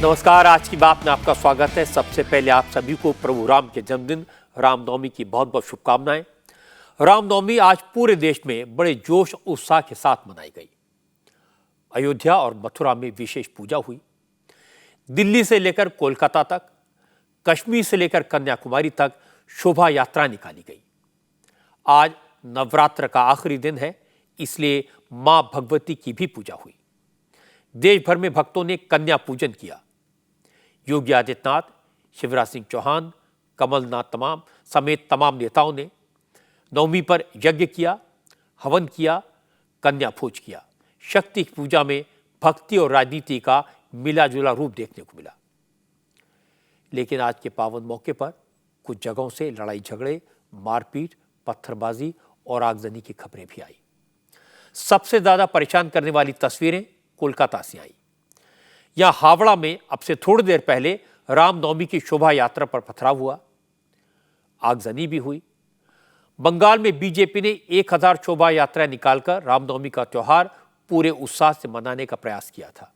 नमस्कार। आज की बात में आपका स्वागत है। सबसे पहले आप सभी को प्रभु राम के जन्मदिन रामनवमी की बहुत बहुत शुभकामनाएं। रामनवमी आज पूरे देश में बड़े जोश उत्साह के साथ मनाई गई। अयोध्या और मथुरा में विशेष पूजा हुई। दिल्ली से लेकर कोलकाता तक, कश्मीर से लेकर कन्याकुमारी तक शोभा यात्रा निकाली गई। आज नवरात्र का आखिरी दिन है, इसलिए मां भगवती की भी पूजा हुई। देश भर में भक्तों ने कन्या पूजन किया। योगी आदित्यनाथ, शिवराज सिंह चौहान, कमलनाथ समेत तमाम नेताओं ने नवमी पर यज्ञ किया, हवन किया, कन्या भोज किया। शक्ति की पूजा में भक्ति और राजनीति का मिला जुला रूप देखने को मिला। लेकिन आज के पावन मौके पर कुछ जगहों से लड़ाई झगड़े, मारपीट, पत्थरबाजी और आगजनी की खबरें भी आई। सबसे ज्यादा परेशान करने वाली तस्वीरें कोलकाता से आई। यहां हावड़ा में अब से थोड़ी देर पहले रामनवमी की शोभा यात्रा पर पथराव हुआ, आगजनी भी हुई। बंगाल में बीजेपी ने 1000 शोभा यात्रा निकालकर रामनवमी का त्योहार पूरे उत्साह से मनाने का प्रयास किया था।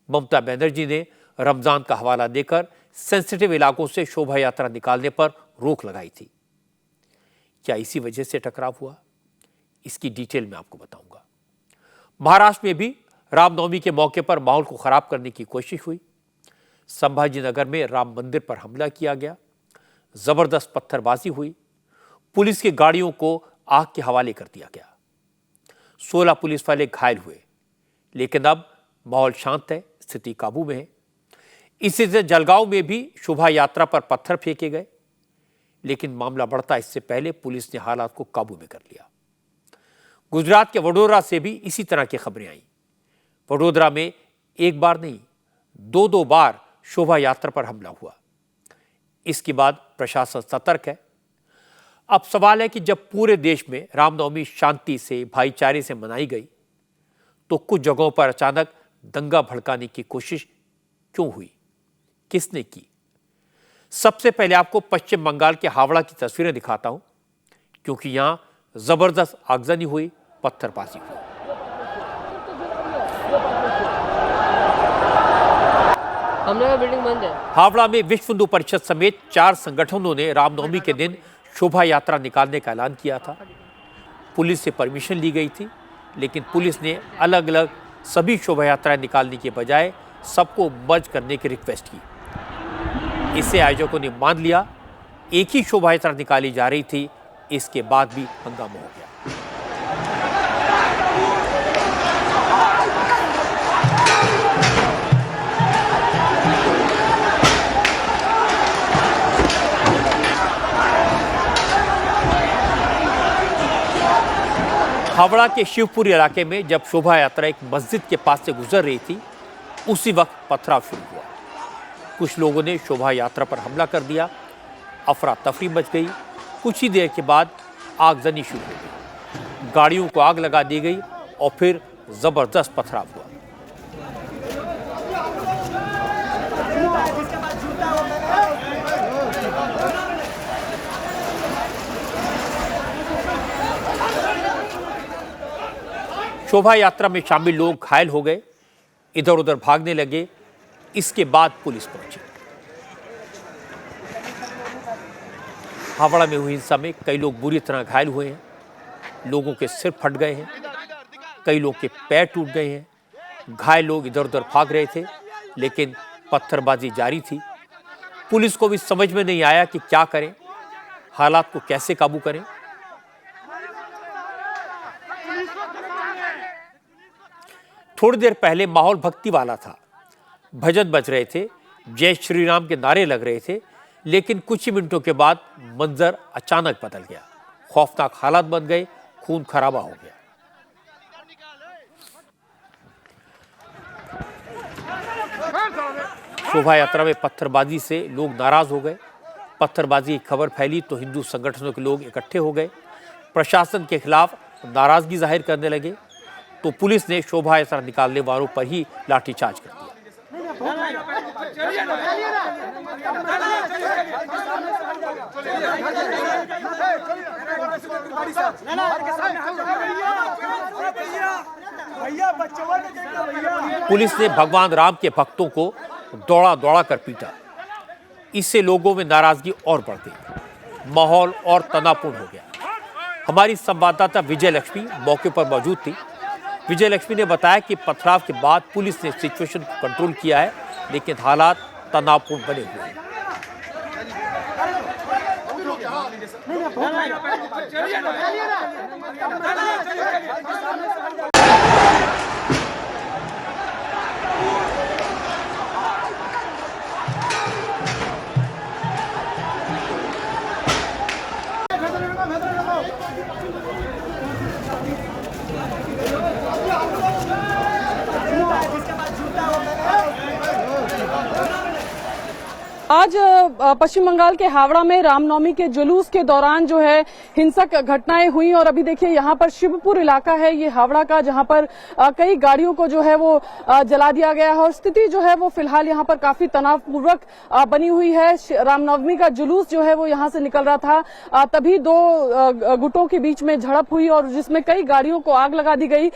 ममता बनर्जी ने रमजान का हवाला देकर सेंसिटिव इलाकों से शोभा यात्रा निकालने पर रोक लगाई थी। क्या इसी वजह से टकराव हुआ? इसकी डिटेल में आपको बताऊंगा। महाराष्ट्र में भी रामनवमी के मौके पर माहौल को खराब करने की कोशिश हुई। संभाजीनगर में राम मंदिर पर हमला किया गया, जबरदस्त पत्थरबाजी हुई, पुलिस की गाड़ियों को आग के हवाले कर दिया गया। 16 पुलिस वाले घायल हुए, लेकिन अब माहौल शांत है, स्थिति काबू में है। इसी से जलगांव में भी शोभा यात्रा पर पत्थर फेंके गए, लेकिन मामला बढ़ता इससे पहले पुलिस ने हालात को काबू में कर लिया। गुजरात के वडोदरा से भी इसी तरह की खबरें आई। वडोदरा में एक बार नहीं, दो बार शोभा यात्रा पर हमला हुआ। इसके बाद प्रशासन सतर्क है। अब सवाल है कि जब पूरे देश में रामनवमी शांति से, भाईचारे से मनाई गई, तो कुछ जगहों पर अचानक दंगा भड़काने की कोशिश क्यों हुई? किसने की? सबसे पहले आपको पश्चिम बंगाल के हावड़ा की तस्वीरें दिखाता हूं, क्योंकि यहां जबरदस्त आगजनी हुई, पत्थरबाजी हुई। बिल्डिंग बंद है। हावड़ा में विश्व हिंदू परिषद समेत 4 संगठनों ने रामनवमी के दिन शोभा यात्रा निकालने का ऐलान किया था। पुलिस से परमिशन ली गई थी, लेकिन पुलिस ने अलग अलग सभी शोभा यात्राएं निकालने के बजाय सबको मर्ज करने की रिक्वेस्ट की। इससे आयोजकों ने मान लिया। एक ही शोभा यात्रा निकाली जा रही थी, इसके बाद भी हंगामा हो गया। हावड़ा के शिवपुरी इलाके में जब शोभा यात्रा एक मस्जिद के पास से गुजर रही थी, उसी वक्त पथराव शुरू हुआ। कुछ लोगों ने शोभा यात्रा पर हमला कर दिया, अफरा तफरी मच गई। कुछ ही देर के बाद आगजनी शुरू हो गई, गाड़ियों को आग लगा दी गई और फिर जबरदस्त पथराव हुआ। शोभा यात्रा में शामिल लोग घायल हो गए, इधर उधर भागने लगे। इसके बाद पुलिस पहुंची। हावड़ा में हुई हिंसा में कई लोग बुरी तरह घायल हुए हैं। लोगों के सिर फट गए हैं, कई लोग के पैर टूट गए हैं। घायल लोग इधर उधर भाग रहे थे, लेकिन पत्थरबाजी जारी थी। पुलिस को भी समझ में नहीं आया कि क्या करें, हालात को कैसे काबू करें। थोड़ी देर पहले माहौल भक्ति वाला था, भजन बज रहे थे, जय श्री राम के नारे लग रहे थे, लेकिन कुछ ही मिनटों के बाद मंजर अचानक बदल गया। खौफनाक हालात बन गए, खून खराबा हो गया। शोभा यात्रा में पत्थरबाजी से लोग नाराज हो गए। पत्थरबाजी की खबर फैली तो हिंदू संगठनों के लोग इकट्ठे हो गए, प्रशासन के खिलाफ नाराजगी जाहिर करने लगे। तो पुलिस ने शोभा यात्रा निकालने वालों पर ही लाठीचार्ज कर दिया। पुलिस ने भगवान राम के भक्तों को दौड़ा दौड़ा कर पीटा। इससे लोगों में नाराजगी और बढ़ गई, माहौल और तनावपूर्ण हो गया। हमारी संवाददाता विजय लक्ष्मी मौके पर मौजूद थी। विजय लक्ष्मी ने बताया कि पथराव के बाद पुलिस ने सिचुएशन को कंट्रोल किया है, लेकिन हालात तनावपूर्ण बने हुए हैं। आज पश्चिम बंगाल के हावड़ा में रामनवमी के जुलूस के दौरान जो है हिंसक घटनाएं हुई और अभी देखिए यहाँ पर शिवपुर इलाका है ये हावड़ा का, जहाँ पर कई गाड़ियों को जो है वो जला दिया गया है और स्थिति जो है वो फिलहाल यहाँ पर काफी तनावपूर्वक बनी हुई है। रामनवमी का जुलूस जो है वो यहाँ से निकल रहा था, तभी दो गुटों के बीच में झड़प हुई और जिसमें कई गाड़ियों को आग लगा दी गई।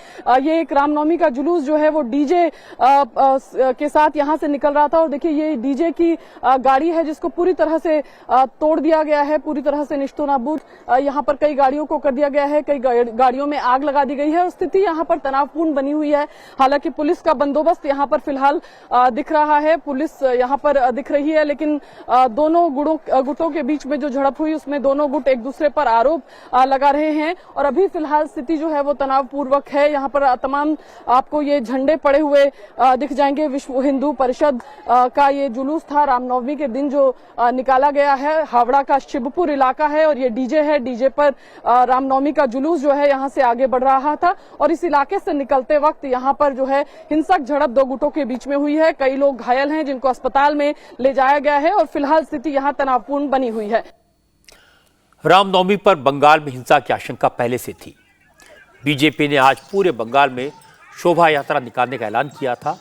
ये एक रामनवमी का जुलूस जो है वो डीजे के साथ यहाँ से निकल रहा था और देखिए ये डीजे की गाड़ी है जिसको पूरी तरह से तोड़ दिया गया है, पूरी तरह से निस्तनाबूद यहाँ पर कई गाड़ियों को कर दिया गया है, कई गाड़ियों में आग लगा दी गई है और स्थिति यहाँ पर तनावपूर्ण बनी हुई है। हालांकि पुलिस का बंदोबस्त यहाँ पर फिलहाल दिख रहा है, पुलिस यहाँ पर दिख रही है, लेकिन दोनों गुटों के बीच में जो झड़प हुई उसमें दोनों गुट एक दूसरे पर आरोप लगा रहे हैं और अभी फिलहाल स्थिति जो है वो तनावपूर्वक है। यहाँ पर तमाम आपको ये झंडे पड़े हुए दिख जाएंगे। विश्व हिंदू परिषद का ये जुलूस था, रामनवमी के दिन जो निकाला गया है। हावड़ा का शिवपुर इलाका है और ये डीजे है, डीजे पर रामनवमी का जुलूस जो है यहाँ से आगे बढ़ रहा था और इस इलाके से निकलते वक्त यहाँ पर जो है हिंसक झड़प दो गुटों के बीच में हुई है। कई लोग घायल हैं जिनको अस्पताल में ले जाया गया है और फिलहाल स्थिति यहाँ तनावपूर्ण बनी हुई है। रामनवमी पर बंगाल में हिंसा की आशंका पहले से थी। बीजेपी ने आज पूरे बंगाल में शोभा यात्रा निकालने का ऐलान किया था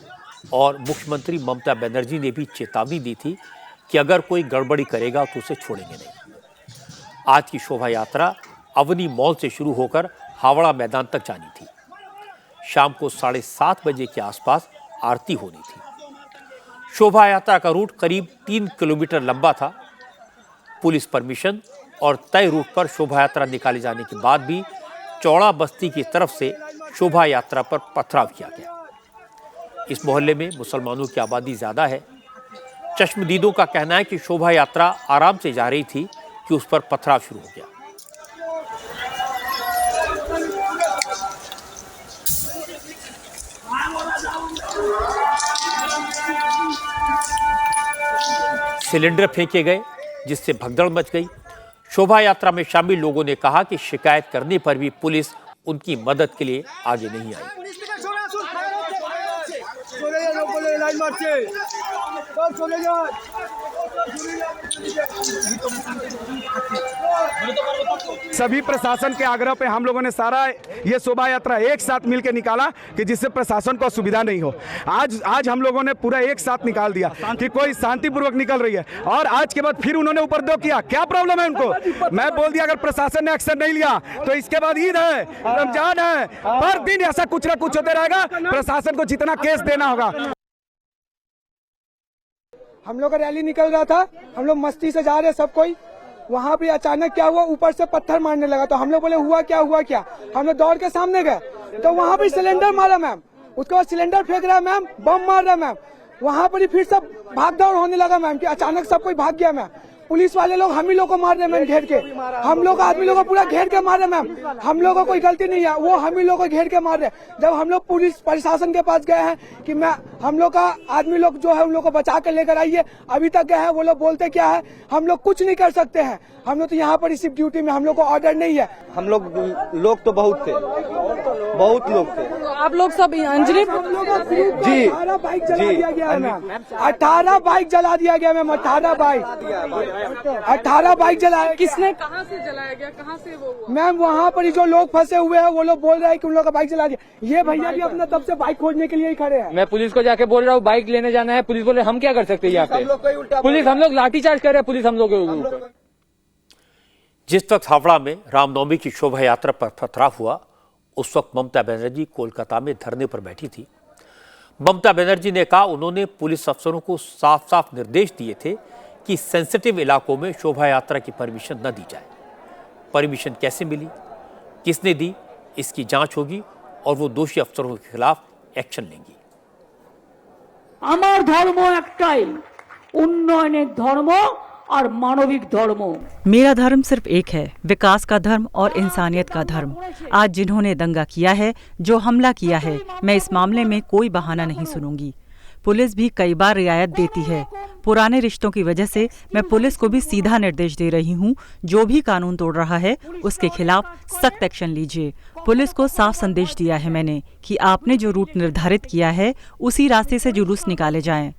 और मुख्यमंत्री ममता बनर्जी ने भी चेतावनी दी थी कि अगर कोई गड़बड़ी करेगा तो उसे छोड़ेंगे नहीं। आज की शोभा यात्रा अवनी मॉल से शुरू होकर हावड़ा मैदान तक जानी थी। शाम को 7:30 बजे के आसपास आरती होनी थी। शोभा यात्रा का रूट करीब 3 किलोमीटर लंबा था। पुलिस परमिशन और तय रूट पर शोभा यात्रा निकाले जाने के बाद भी चौड़ा बस्ती की तरफ से शोभा यात्रा पर पथराव किया गया। इस मोहल्ले में मुसलमानों की आबादी ज्यादा है। चश्मदीदों का कहना है कि शोभा यात्रा आराम से जा रही थी कि उस पर पथराव शुरू हो गया। सिलेंडर फेंके गए जिससे भगदड़ मच गई। शोभा यात्रा में शामिल लोगों ने कहा कि शिकायत करने पर भी पुलिस उनकी मदद के लिए आगे नहीं आई। सभी प्रशासन के आग्रह पे हम लोगों ने सारा ये शोभा यात्रा एक साथ मिलकर निकाला कि जिससे प्रशासन को असुविधा नहीं हो। आज हम लोगों ने पूरा एक साथ निकाल दिया कि कोई शांतिपूर्वक निकल रही है और आज के बाद फिर उन्होंने उपद्रव किया। क्या प्रॉब्लम है उनको? मैं बोल दिया अगर प्रशासन ने एक्शन नहीं लिया तो इसके बाद ईद है, रमजान है, हर दिन ऐसा कुछ ना कुछ होते रहेगा। प्रशासन को जितना केस देना होगा। हम लोग का रैली निकल रहा था, हम लोग मस्ती से जा रहे सब कोई, वहाँ पे अचानक क्या हुआ, ऊपर से पत्थर मारने लगा। तो हम लोग बोले हुआ क्या। हम लोग दौड़ के सामने गए तो वहाँ पे सिलेंडर मारा मैम, उसके बाद सिलेंडर फेंक रहा है मैम, बम मार रहा है मैम। वहाँ पर ही फिर सब भाग दौड़ होने लगा मैम कि अचानक सब कोई भाग गया मैम। पुलिस वाले लोग हम ही लोग को मार रहे मैम, घेर के हम लोग आदमी लोग को पूरा घेर के मार रहे मैम। हम लोग को कोई गलती नहीं है, वो हम ही लोग को घेर के मार रहे। जब हम लोग पुलिस प्रशासन के पास गए हैं कि हम लोग का आदमी लोग जो है उन लोग को बचा कर लेकर आइए, अभी तक गए हैं। वो लोग बोलते क्या है, हम लोग कुछ नहीं कर सकते हैं, हम लोग तो यहाँ पर सिर्फ ड्यूटी में, हम लोग को ऑर्डर नहीं है। हम लोग तो बहुत थे, बहुत लोग थे। आप लोग सब अंजलि जी 18 बाइक जला दिया गया है मैम, 18 बाइक जला दिया गया मैम, 18 बाइक जलाया। किसने, कहाँ से जलाया गया, कहाँ से वो मैम वहाँ पर जो लोग फंसे हुए हैं वो लोग बोल रहे हैं कि उन लोग का बाइक जला दिया। ये भैया भी अपना तब से बाइक खोजने के लिए ही खड़े हैं। मैं पुलिस को जाके बोल रहा हूँ बाइक लेने जाना है, पुलिस बोले हम क्या कर सकते हैं यहाँ पे। पुलिस हम लोग लाठीचार्ज कर रहे हैं, पुलिस हम लोग के ऊपर। जिस वक्त हावड़ा में रामनवमी की शोभा यात्रा पर पथराव हुआ उस वक्त ममता बनर्जी कोलकाता में धरने पर बैठी थी। ममता बनर्जी ने कहा उन्होंने पुलिस अफसरों को साफ साफ निर्देश दिए थे कि सेंसिटिव इलाकों में शोभा यात्रा की परमिशन न दी जाए। परमिशन कैसे मिली, किसने दी, इसकी जांच होगी और वो दोषी अफसरों के खिलाफ एक्शन लेंगी। আমার ধর্ম একটাই, উন্নয়নের ধর্ম और मानविक धर्म। मेरा धर्म सिर्फ एक है, विकास का धर्म और इंसानियत का धर्म। आज जिन्होंने दंगा किया है, जो हमला किया है, मैं इस मामले में कोई बहाना नहीं सुनूंगी। पुलिस भी कई बार रियायत देती है। पुराने रिश्तों की वजह से मैं पुलिस को भी सीधा निर्देश दे रही हूँ, जो भी कानून तोड़ रहा है उसके खिलाफ सख्त एक्शन लीजिए। पुलिस को साफ संदेश दिया है मैंने कि आपने जो रूट निर्धारित किया है उसी रास्ते से जुलूस निकाले जाएं।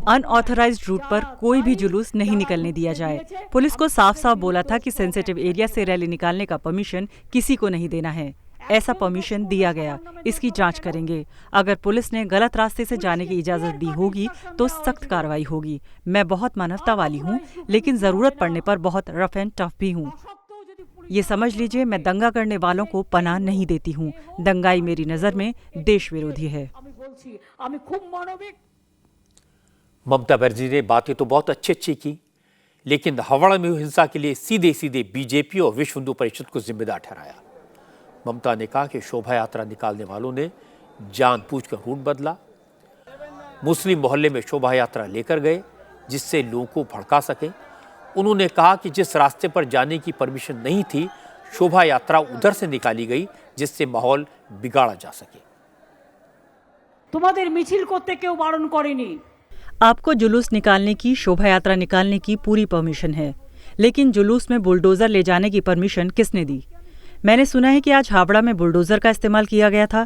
अनऑथराइज्ड रूट पर कोई भी जुलूस नहीं निकलने दिया जाए। पुलिस को साफ साफ बोला था कि सेंसिटिव एरिया से रैली निकालने का परमिशन किसी को नहीं देना है। ऐसा परमिशन दिया गया, इसकी जांच करेंगे। अगर पुलिस ने गलत रास्ते से जाने की इजाजत दी होगी तो सख्त कार्रवाई होगी। मैं बहुत मानवता वाली हूँ, लेकिन जरूरत पड़ने पर बहुत रफ एंड टफ भी हूँ। ये समझ लीजिए, मैं दंगा करने वालों को पनाह नहीं देती हूँ। दंगाई मेरी नजर में देश विरोधी है। ममता बनर्जी ने बातें तो बहुत अच्छी की, लेकिन हावड़ा में हुई हिंसा के लिए सीधे सीधे बीजेपी और विश्व हिंदू परिषद को जिम्मेदार ठहराया। ममता ने कहा कि शोभा यात्रा निकालने वालों ने जानबूझकर रूट बदला, मुस्लिम मोहल्ले में शोभा यात्रा लेकर गए जिससे लोगों को भड़का सके। उन्होंने कहा कि जिस रास्ते पर जाने की परमिशन नहीं थी, शोभा यात्रा उधर से निकाली गई जिससे माहौल बिगाड़ा जा सके। तुम्हादेर मिছিল করতে কেউ বারণ করেনি। आपको जुलूस निकालने की, शोभा यात्रा निकालने की पूरी परमिशन है, लेकिन जुलूस में बुलडोजर ले जाने की परमिशन किसने दी? मैंने सुना है कि आज हावड़ा में बुलडोजर का इस्तेमाल किया गया था।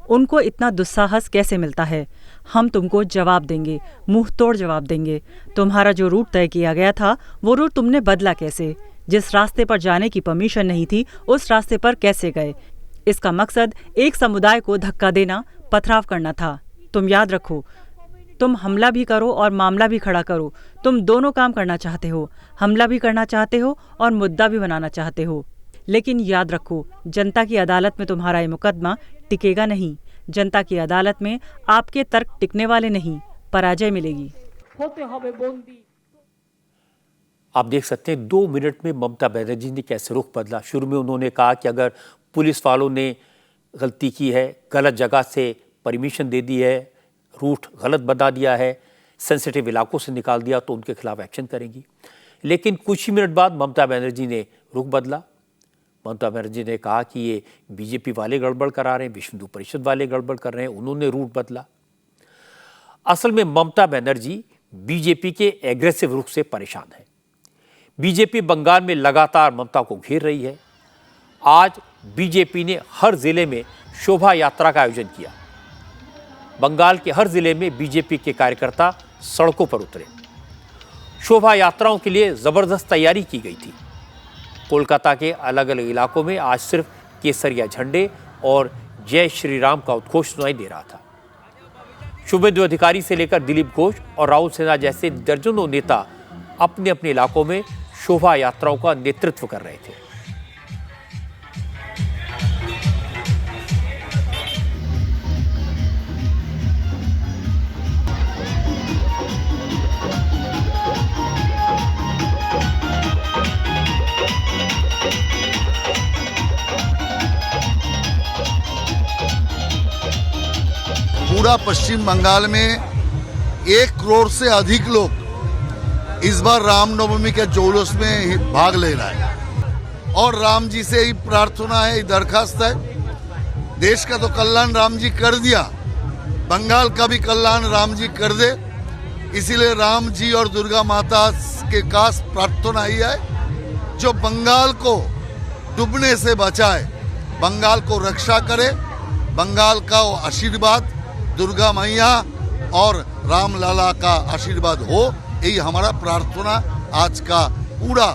उनको इतना दुस्साहस कैसे मिलता है? हम तुमको जवाब देंगे, मुंह तोड़ जवाब देंगे। तुम्हारा जो रूट तय किया गया था, वो रूट तुमने बदला कैसे? जिस रास्ते पर जाने की परमिशन नहीं थी, उस रास्ते पर कैसे गए? इसका मकसद एक समुदाय को धक्का देना, पथराव करना था। तुम याद रखो, तुम हमला भी करो और मामला भी खड़ा करो। तुम दोनों काम करना चाहते हो, हमला भी करना चाहते हो और मुद्दा भी बनाना चाहते हो। लेकिन याद रखो, जनता की अदालत में तुम्हारा ये मुकदमा टिकेगा नहीं। जनता की अदालत में आपके तर्क टिकने वाले नहीं, पराजय मिलेगी। आप देख सकते हैं 2 मिनट में ममता बनर्जी ने कैसे रुख बदला। शुरू में उन्होंने कहा कि अगर पुलिस वालों ने गलती की है, गलत जगह से परमिशन दे दी है, रूट गलत बता दिया है, सेंसिटिव इलाकों से निकाल दिया, तो उनके खिलाफ एक्शन करेंगी। लेकिन कुछ ही मिनट बाद ममता बनर्जी ने रुख बदला। ममता बनर्जी ने कहा कि ये बीजेपी वाले गड़बड़ करा रहे हैं, विश्व हिंदू परिषद वाले गड़बड़ कर रहे हैं। उन्होंने रूट बदला। असल में ममता बनर्जी बीजेपी के एग्रेसिव रुख से परेशान है। बीजेपी बंगाल में लगातार ममता को घेर रही है। आज बीजेपी ने हर जिले में शोभा यात्रा का आयोजन किया। बंगाल के हर जिले में बीजेपी के कार्यकर्ता सड़कों पर उतरे। शोभा यात्राओं के लिए जबरदस्त तैयारी की गई थी। कोलकाता के अलग अलग इलाकों में आज सिर्फ केसरिया झंडे और जय श्री राम का उद्घोष सुनाई दे रहा था। शुभेंदु अधिकारी से लेकर दिलीप घोष और राहुल सिन्हा जैसे दर्जनों नेता अपने अपने इलाकों में शोभा यात्राओं का नेतृत्व कर रहे थे। पूरा पश्चिम बंगाल में 1 करोड़ से अधिक लोग इस बार रामनवमी के जुलूस में भाग ले रहा है और राम जी से ही प्रार्थना है, दरखास्त है। देश का तो कल्याण राम जी कर दिया, बंगाल का भी कल्याण राम जी कर दे। इसीलिए राम जी और दुर्गा माता के पास प्रार्थना ही है, जो बंगाल को डूबने से बचाए, बंगाल को रक्षा करे। बंगाल का आशीर्वाद दुर्गा मैया और राम लाला का आशीर्वाद हो, यही हमारा प्रार्थना आज का पूरा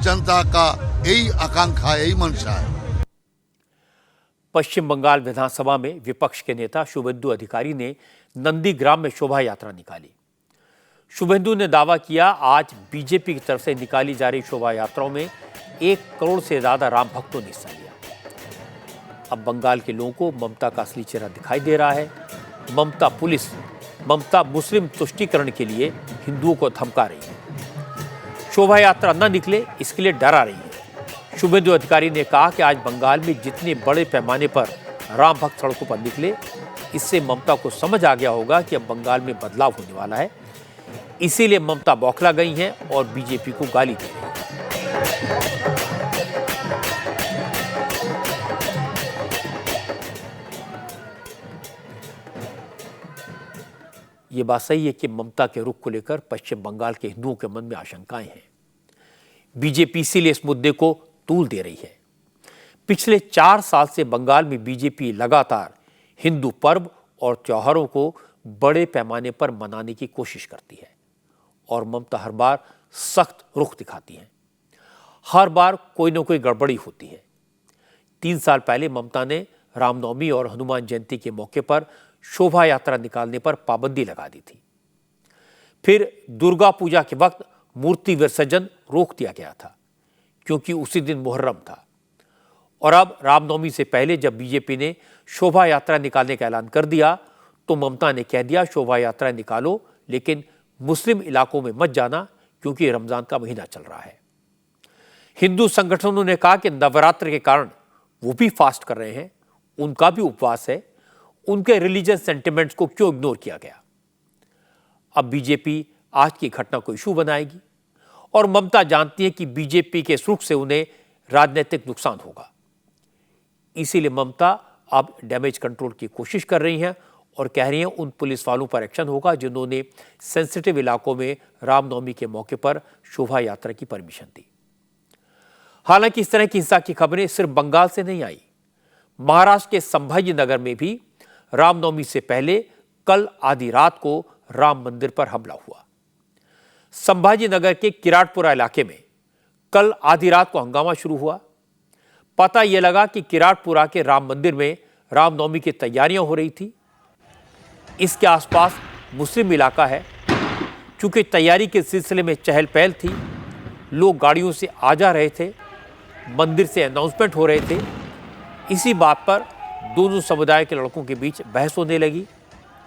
जनता का यही आकांक्षा, यही मंशा है। पश्चिम बंगाल विधानसभा में विपक्ष के नेता शुभेंदु अधिकारी ने नंदीग्राम में शोभा यात्रा निकाली। शुभेंदु ने दावा किया, आज बीजेपी की तरफ से निकाली जा रही शोभा यात्राओं में 1 करोड़ से ज्यादा राम भक्तों ने हिस्सा लिया। अब बंगाल के लोगों को ममता का असली चेहरा दिखाई दे रहा है। ममता मुस्लिम तुष्टीकरण के लिए हिंदुओं को धमका रही है। शोभा यात्रा न निकले इसके लिए डरा रही है। शुभेंदु अधिकारी ने कहा कि आज बंगाल में जितने बड़े पैमाने पर राम भक्त सड़कों पर निकले, इससे ममता को समझ आ गया होगा कि अब बंगाल में बदलाव होने वाला है। इसीलिए ममता बौखला गई हैं और बीजेपी को गाली दे रही हैं। ये बात सही है कि ममता के रुख को लेकर पश्चिम बंगाल के हिंदुओं के मन में आशंकाएं हैं। बीजेपी इसीलिए इस मुद्दे को तूल दे रही है। पिछले 4 साल से बंगाल में बीजेपी लगातार हिंदू पर्व और त्योहारों को बड़े पैमाने पर मनाने की कोशिश करती है और ममता हर बार सख्त रुख दिखाती हैं। हर बार कोई न कोई गड़बड़ी होती है। 3 साल पहले ममता ने रामनवमी और हनुमान जयंती के मौके पर शोभा यात्रा निकालने पर पाबंदी लगा दी थी। फिर दुर्गा पूजा के वक्त मूर्ति विसर्जन रोक दिया गया था क्योंकि उसी दिन मुहर्रम था। और अब रामनवमी से पहले जब बीजेपी ने शोभा यात्रा निकालने का ऐलान कर दिया तो ममता ने कह दिया शोभा यात्रा निकालो, लेकिन मुस्लिम इलाकों में मत जाना क्योंकि रमजान का महीना चल रहा है। हिंदू संगठनों ने कहा कि नवरात्र के कारण वो भी फास्ट कर रहे हैं, उनका भी उपवास है, उनके रिलीजियस सेंटिमेंट्स को क्यों इग्नोर किया गया। अब बीजेपी आज की घटना को इशू बनाएगी और ममता जानती है कि बीजेपी के रुख से उन्हें राजनीतिक नुकसान होगा। इसीलिए ममता अब डैमेज कंट्रोल की कोशिश कर रही हैं और कह रही हैं उन पुलिस वालों पर एक्शन होगा जिन्होंने सेंसिटिव इलाकों में रामनवमी के मौके पर शोभा यात्रा की परमिशन दी। हालांकि इस तरह की हिंसा की खबरें सिर्फ बंगाल से नहीं आई। महाराष्ट्र के संभाजी नगर में भी रामनवमी से पहले कल आधी रात को राम मंदिर पर हमला हुआ। संभाजी नगर के किराटपुरा इलाके में कल आधी रात को हंगामा शुरू हुआ। पता यह लगा कि किराटपुरा के राम मंदिर में रामनवमी की तैयारियां हो रही थी। इसके आसपास मुस्लिम इलाका है। चूंकि तैयारी के सिलसिले में चहल पहल थी, लोग गाड़ियों से आ जा रहे थे, मंदिर से अनाउंसमेंट हो रहे थे। इसी बात पर दोनों समुदाय के लड़कों के बीच बहस होने लगी,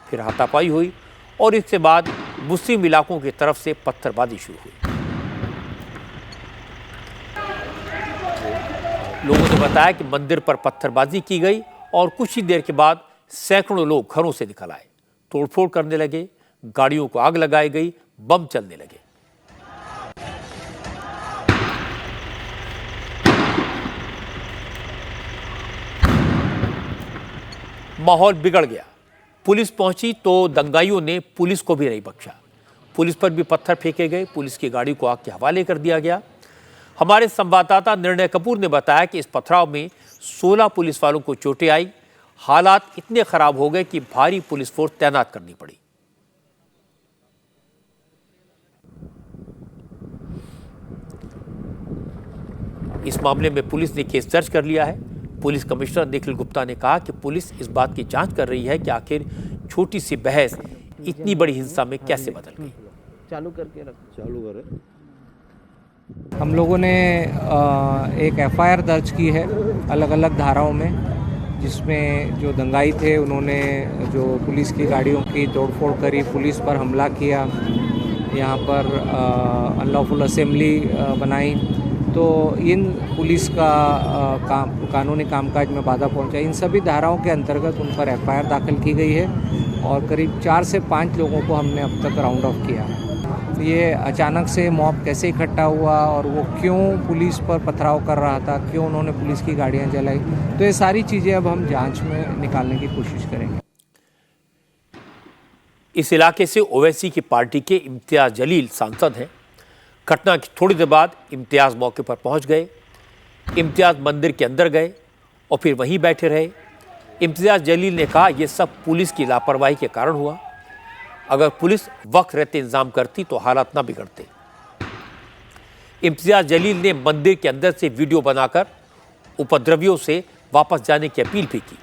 फिर हाथापाई हुई और इसके बाद मुस्लिम इलाकों की तरफ से पत्थरबाजी शुरू हुई। लोगों ने बताया कि मंदिर पर पत्थरबाजी की गई और कुछ ही देर के बाद सैकड़ों लोग घरों से निकल आए, तोड़फोड़ करने लगे, गाड़ियों को आग लगाई गई, बम चलने लगे। माहौल बिगड़ गया। पुलिस पहुंची तो दंगाइयों ने पुलिस को भी नहीं बख्शा। पुलिस पर भी पत्थर फेंके गए, पुलिस की गाड़ी को आग के हवाले कर दिया गया। हमारे संवाददाता निर्णय कपूर ने बताया कि इस पथराव में 16 पुलिस वालों को चोटें आई। हालात इतने खराब हो गए कि भारी पुलिस फोर्स तैनात करनी पड़ी। इस मामले में पुलिस ने केस दर्ज कर लिया है। पुलिस कमिश्नर निखिल गुप्ता ने कहा कि पुलिस इस बात की जांच कर रही है कि आखिर छोटी सी बहस इतनी बड़ी हिंसा में कैसे बदल गई। चालू करे। हम लोगों ने एक एफआईआर दर्ज की है अलग अलग धाराओं में, जिसमें जो दंगाई थे उन्होंने जो पुलिस की गाड़ियों की तोड़फोड़ करी, पुलिस पर हमला किया, यहाँ पर अनलॉफुल असेंबली बनाई, तो इन पुलिस का कानूनी कामकाज में बाधा पहुंचा। इन सभी धाराओं के अंतर्गत उन पर एफआईआर दाखिल की गई है और करीब 4 से 5 लोगों को हमने अब तक राउंड ऑफ किया। ये अचानक से मॉब कैसे इकट्ठा हुआ और वो क्यों पुलिस पर पथराव कर रहा था, क्यों उन्होंने पुलिस की गाड़ियां जलाई, तो ये सारी चीज़ें अब हम जांच में निकालने की कोशिश करेंगे। इस इलाके से ओवैसी की पार्टी के इम्तियाज जलील सांसद हैं। घटना की थोड़ी देर बाद इम्तियाज मौके पर पहुंच गए। इम्तियाज मंदिर के अंदर गए और फिर वहीं बैठे रहे। इम्तियाज जलील ने कहा यह सब पुलिस की लापरवाही के कारण हुआ। अगर पुलिस वक्त रहते इंतजाम करती तो हालात ना बिगड़ते। इम्तियाज जलील ने मंदिर के अंदर से वीडियो बनाकर उपद्रवियों से वापस जाने की अपील भी की।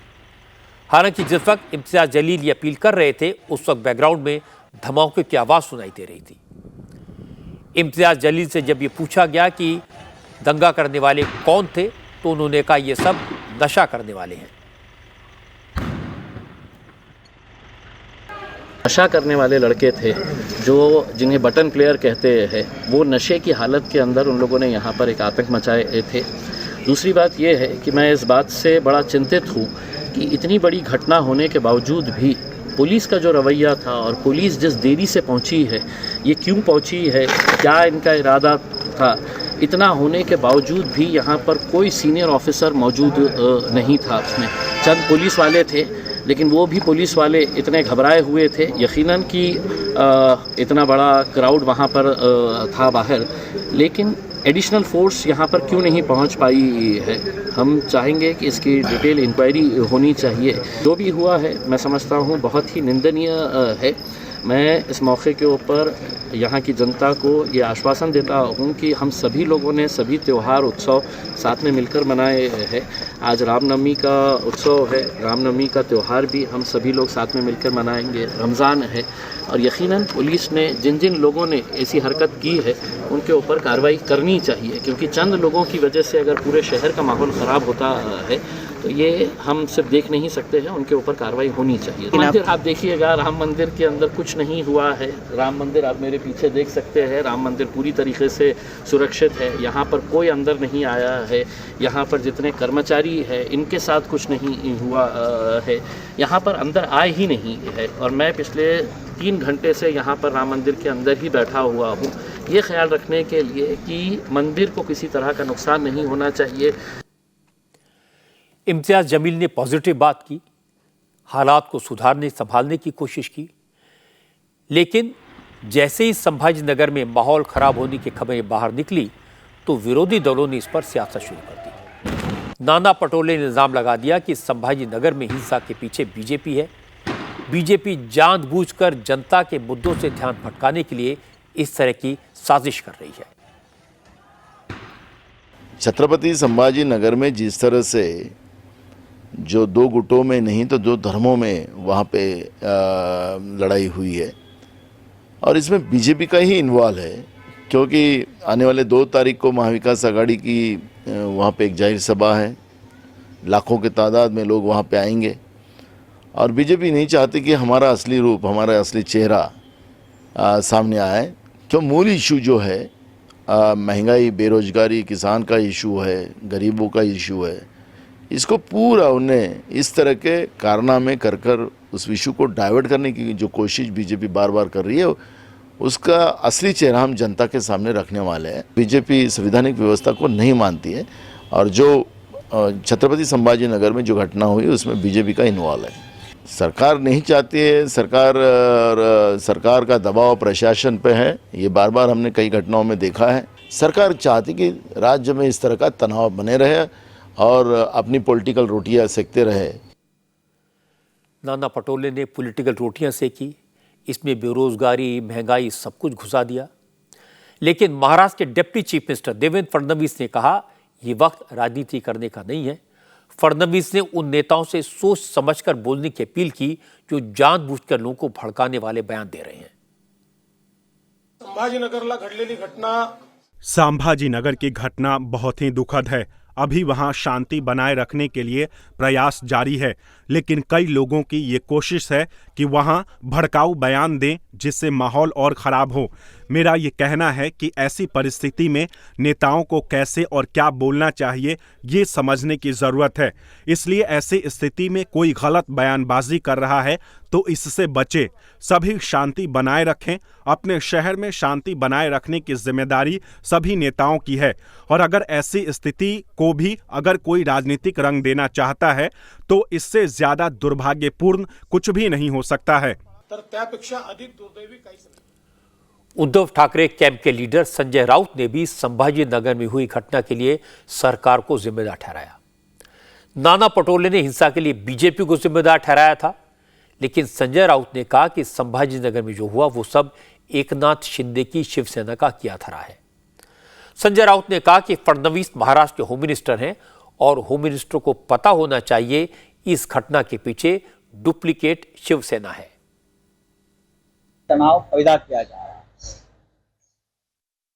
हालांकि जिस वक्त इम्तियाज जलील ये अपील कर रहे थे उस वक्त बैकग्राउंड में धमाके की आवाज़ सुनाई दे रही थी। इम्तियाज जलील से जब ये पूछा गया कि दंगा करने वाले कौन थे तो उन्होंने कहा ये सब नशा करने वाले हैं। नशा करने वाले लड़के थे जो जिन्हें बटन प्लेयर कहते हैं, वो नशे की हालत के अंदर उन लोगों ने यहाँ पर एक आतंक मचाए थे। दूसरी बात ये है कि मैं इस बात से बड़ा चिंतित हूँ कि इतनी बड़ी घटना होने के बावजूद भी पुलिस का जो रवैया था और पुलिस जिस देरी से पहुँची है, ये क्यों पहुँची है, क्या इनका इरादा था, इतना होने के बावजूद भी यहाँ पर कोई सीनियर ऑफिसर मौजूद नहीं था। उसमें चंद पुलिस वाले थे, लेकिन वो भी पुलिस वाले इतने घबराए हुए थे यकीनन कि इतना बड़ा क्राउड वहाँ पर था बाहर, लेकिन एडिशनल फोर्स यहाँ पर क्यों नहीं पहुँच पाई है। हम चाहेंगे कि इसकी डिटेल इंक्वायरी होनी चाहिए। जो भी हुआ है मैं समझता हूँ बहुत ही निंदनीय है। मैं इस मौके के ऊपर यहाँ की जनता को ये आश्वासन देता हूँ कि हम सभी लोगों ने सभी त्यौहार उत्सव साथ में मिलकर मनाए हैं। आज रामनवमी का उत्सव है, रामनवमी का त्यौहार भी हम सभी लोग साथ में मिलकर मनाएंगे। रमज़ान है और यकीनन पुलिस ने जिन जिन लोगों ने ऐसी हरकत की है उनके ऊपर कार्रवाई करनी चाहिए, क्योंकि चंद लोगों की वजह से अगर पूरे शहर का माहौल ख़राब होता है तो ये हम सिर्फ देख नहीं सकते हैं, उनके ऊपर कार्रवाई होनी चाहिए। मंदिर आप देखिएगा, राम मंदिर के अंदर कुछ नहीं हुआ है। राम मंदिर आप मेरे पीछे देख सकते हैं, राम मंदिर पूरी तरीके से सुरक्षित है। यहाँ पर कोई अंदर नहीं आया है। यहाँ पर जितने कर्मचारी हैं इनके साथ कुछ नहीं हुआ है, यहाँ पर अंदर आए ही नहीं है। और मैं पिछले 3 घंटे से यहाँ पर राम मंदिर के अंदर ही बैठा हुआ हूँ, ये ख्याल रखने के लिए कि मंदिर को किसी तरह का नुकसान नहीं होना चाहिए। इम्तियाज जमील ने पॉजिटिव बात की, हालात को सुधारने संभालने की कोशिश की, लेकिन जैसे ही संभाजी नगर में माहौल खराब होने की खबरें बाहर निकली तो विरोधी दलों ने इस पर सियासत शुरू कर दी। नाना पटोले ने इल्जाम लगा दिया कि संभाजी नगर में हिंसा के पीछे बीजेपी है। बीजेपी जानबूझकर जनता के मुद्दों से ध्यान भटकाने के लिए इस तरह की साजिश कर रही है। छत्रपति संभाजी नगर में जिस तरह से जो 2 गुटों में नहीं तो 2 धर्मों में वहाँ पे लड़ाई हुई है और इसमें बीजेपी का ही इन्वॉल्व है, क्योंकि आने वाले 2 तारीख को महाविकास आघाड़ी की वहाँ पे एक जाहिर सभा है, लाखों के तादाद में लोग वहाँ पे आएंगे और बीजेपी नहीं चाहती कि हमारा असली रूप, हमारा असली चेहरा सामने आए। क्यों मूल इशू जो है महंगाई, बेरोजगारी, किसान का इशू है, गरीबों का इशू है, इसको पूरा उन्हें इस तरह के कारनामे कर कर उस इशू को डाइवर्ट करने की जो कोशिश बीजेपी बार बार कर रही है, उसका असली चेहरा हम जनता के सामने रखने वाले हैं। बीजेपी संवैधानिक व्यवस्था को नहीं मानती है और जो छत्रपति संभाजी नगर में जो घटना हुई उसमें बीजेपी का इन्वॉल्व है। सरकार नहीं चाहती है, सरकार का दबाव प्रशासन पे है, ये बार बार हमने कई घटनाओं में देखा है। सरकार चाहती कि राज्य में इस तरह का तनाव बने रहे और अपनी पॉलिटिकल रोटियां सेकते रहे। नाना पटोले ने पॉलिटिकल रोटियां सेकी, इसमें बेरोजगारी, महंगाई सब कुछ घुसा दिया। लेकिन महाराष्ट्र के deputy chief minister Devendra Fadnavis ने कहा ये वक्त राजनीति करने का नहीं है। फडणवीस ने उन नेताओं से सोच समझकर बोलने की अपील की जो जानबूझकर लोगों को भड़काने वाले बयान दे रहे हैं। संभाजीनगरला घडलेली घटना, संभाजीनगर की घटना बहुत ही दुखद है। अभी वहां शांति बनाए रखने के लिए प्रयास जारी है, लेकिन कई लोगों की ये कोशिश है कि वहां भड़काऊ बयान दें जिससे माहौल और खराब हो। मेरा ये कहना है कि ऐसी परिस्थिति में नेताओं को कैसे और क्या बोलना चाहिए ये समझने की ज़रूरत है। इसलिए ऐसी स्थिति में कोई गलत बयानबाजी कर रहा है तो इससे बचे। सभी शांति बनाए रखें। अपने शहर में शांति बनाए रखने की जिम्मेदारी सभी नेताओं की है और अगर ऐसी स्थिति को भी अगर कोई राजनीतिक रंग देना चाहता है तो इससे ज्यादा दुर्भाग्यपूर्ण कुछ भी नहीं हो सकता है। उद्धव ठाकरे कैंप के लीडर संजय राउत ने भी संभाजी नगर में हुई घटना के लिए सरकार को जिम्मेदार ठहराया। नाना पटोले ने हिंसा के लिए बीजेपी को जिम्मेदार ठहराया था, लेकिन संजय राउत ने कहा कि संभाजी नगर में जो हुआ वो सब एकनाथ शिंदे की शिवसेना का किया धरा है। संजय राउत ने कहा कि फडणवीस महाराष्ट्र के होम मिनिस्टर हैं और होम मिनिस्टर को पता होना चाहिए इस घटना के पीछे डुप्लीकेट शिवसेना है। तनाव पैदा किया जा रहा है